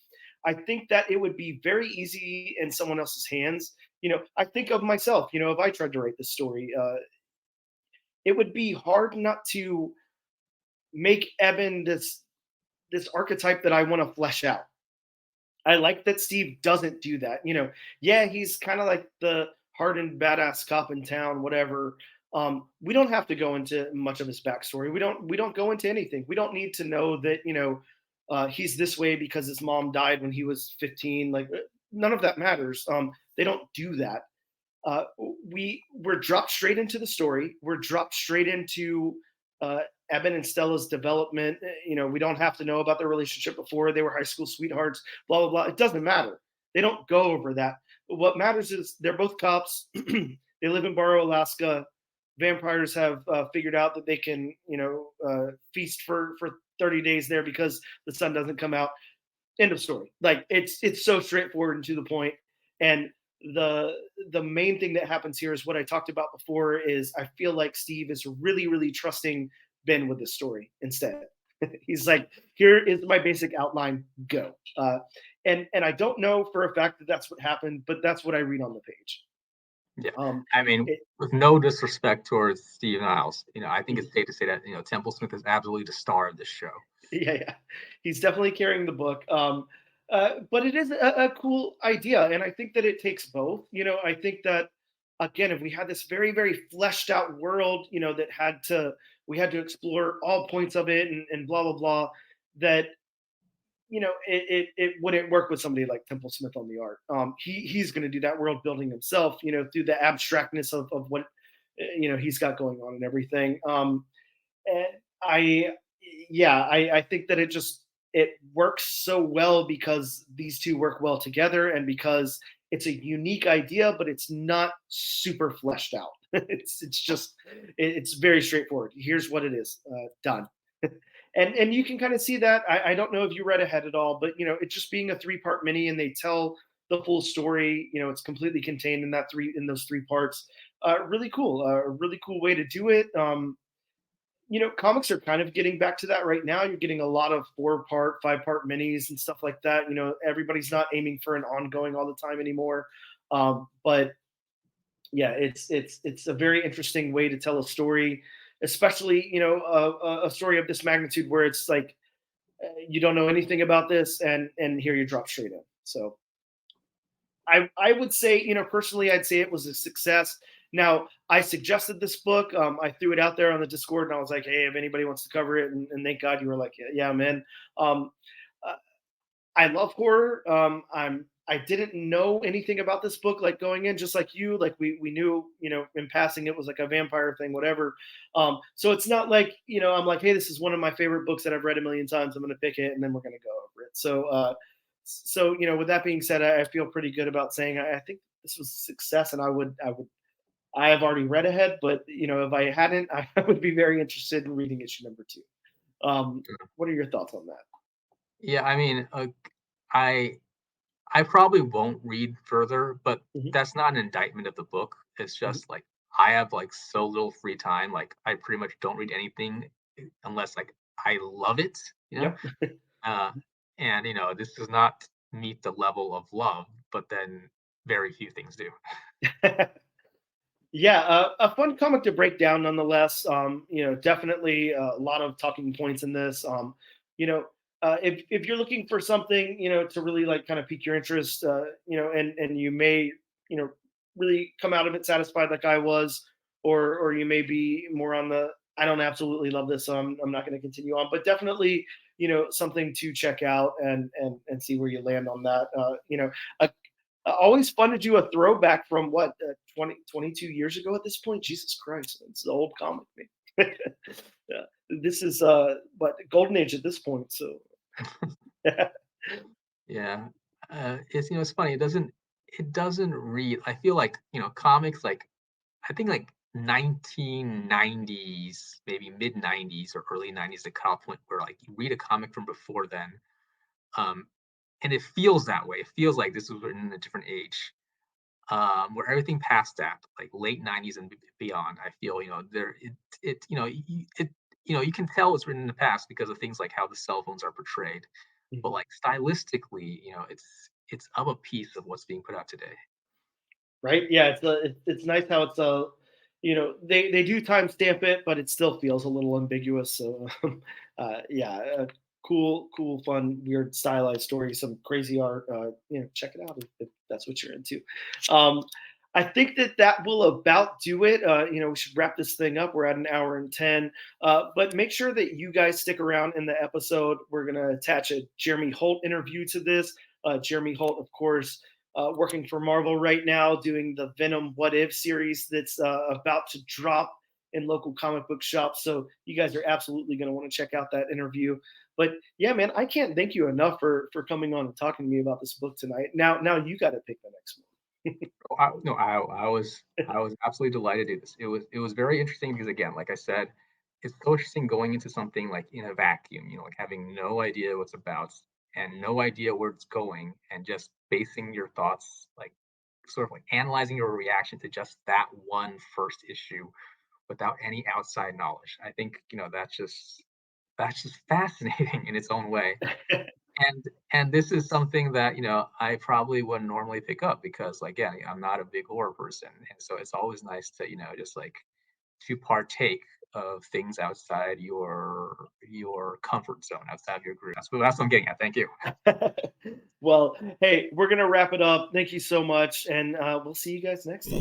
I think that it would be very easy in someone else's hands. I think of myself. If I tried to write this story, it would be hard not to make Evan this archetype that I want to flesh out. I like that Steve doesn't do that. Yeah, he's kind of like the hardened badass cop in town, whatever. We don't have to go into much of his backstory. We don't go into anything. We don't need to know that he's this way because his mom died when he was 15. Like none of that matters. They don't do that. We're dropped straight into the story. We're dropped straight into uh, Eben and Stella's development. We don't have to know about their relationship before they were high school sweethearts. Blah blah blah. It doesn't matter. They don't go over that. But what matters is they're both cops. They live in Barrow, Alaska. Vampires have figured out that they can, feast for 30 days there because the sun doesn't come out. End of story. Like it's so straightforward and to the point. And the the main thing that happens here is what I talked about before is I feel like Steve is really, really trusting Ben with this story instead. He's like, here is my basic outline, go. And I don't know for a fact that that's what happened, but that's what I read on the page. Yeah. Um, I mean, it, with no disrespect towards Steve Niles, I think it's safe to say that, Templesmith is absolutely the star of this show. yeah, he's definitely carrying the book. But it is a cool idea, and I think that it takes both. I think that again, if we had this very, very fleshed out world, that we had to explore all points of it and blah blah blah, that it wouldn't work with somebody like Templesmith on the art. He's going to do that world building himself, through the abstractness of what he's got going on and everything. And I, yeah, I think that it works so well because these two work well together, and because it's a unique idea, but it's not super fleshed out. It's very straightforward. Here's what it is. Done. And you can kind of see that. I don't know if you read ahead at all, but it's just being a 3-part mini, and they tell the full story. It's completely contained in those 3 parts. Really cool. A really cool way to do it. Comics are kind of getting back to that right now. You're getting a lot of 4-part, 5-part minis and stuff like that. Everybody's not aiming for an ongoing all the time anymore. But yeah, it's a very interesting way to tell a story, especially a story of this magnitude, where it's like you don't know anything about this, and here you drop straight in. So I would say, personally, I'd say it was a success. Now, I suggested this book. I threw it out there on the Discord, and I was like, hey, if anybody wants to cover it, and thank God you were like, yeah, man. I love horror. I didn't know anything about this book, like going in, just like you. Like we knew, in passing, it was like a vampire thing, whatever. So it's not like, I'm like, hey, this is one of my favorite books that I've read a million times. I'm going to pick it, and then we're going to go over it. So with that being said, I feel pretty good about saying I think this was a success, and I have already read ahead, but if I hadn't, I would be very interested in reading issue number 2. What are your thoughts on that? Yeah, I mean, I probably won't read further, but Mhm. that's not an indictment of the book. It's Mhm. just like I have like so little free time. Like I pretty much don't read anything unless like I love it, you know? Yep. Uh, and this does not meet the level of love, but then very few things do. Yeah, a fun comic to break down nonetheless. Definitely a lot of talking points in this. You know, if you're looking for something, to really like kind of pique your interest, and you may, you know, really come out of it satisfied like I was, or you may be more on the I don't absolutely love this, so I'm not going to continue on. But definitely, something to check out, and see where you land on that. A always fun to do a throwback from what 22 years ago at this point. Jesus Christ, it's the old comic, man. Yeah, this is what golden age at this point. So Yeah. It's funny. It doesn't read. I feel like, comics like I think like 1990s, maybe mid 90s or early 90s, the cutoff point where like you read a comic from before then, um, and it feels that way. It feels like this was written in a different age, where everything past that, like late 90s and beyond, I feel there it you can tell it's written in the past because of things like how the cell phones are portrayed, but like stylistically, it's of a piece of what's being put out today. right, yeah, it's nice how it's they do timestamp it, but it still feels a little ambiguous. So yeah, cool, fun, weird, stylized story, some crazy art. Check it out if that's what you're into. Um, I think that will about do it. We should wrap this thing up. We're at an hour and 10. But make sure that you guys stick around in the episode. We're gonna attach a Jeremy Holt interview to this. Jeremy Holt, of course, working for Marvel right now, doing the Venom What If series that's about to drop in local comic book shops. So you guys are absolutely going to want to check out that interview. But yeah, man, I can't thank you enough for coming on and talking to me about this book tonight. Now you got to pick the next one. Oh, no, I was absolutely delighted to do this. It was very interesting because again, like I said, it's so interesting going into something like in a vacuum, like having no idea what's about and no idea where it's going, and just basing your thoughts, like sort of like analyzing your reaction to just that one first issue without any outside knowledge. I think, that's just fascinating in its own way. And this is something that, I probably wouldn't normally pick up because, like, again, I'm not a big horror person, and so it's always nice to, just like to partake of things outside your comfort zone, outside of your group. That's what I'm getting at. Thank you. Well, hey, we're gonna wrap it up. Thank you so much, and we'll see you guys next time.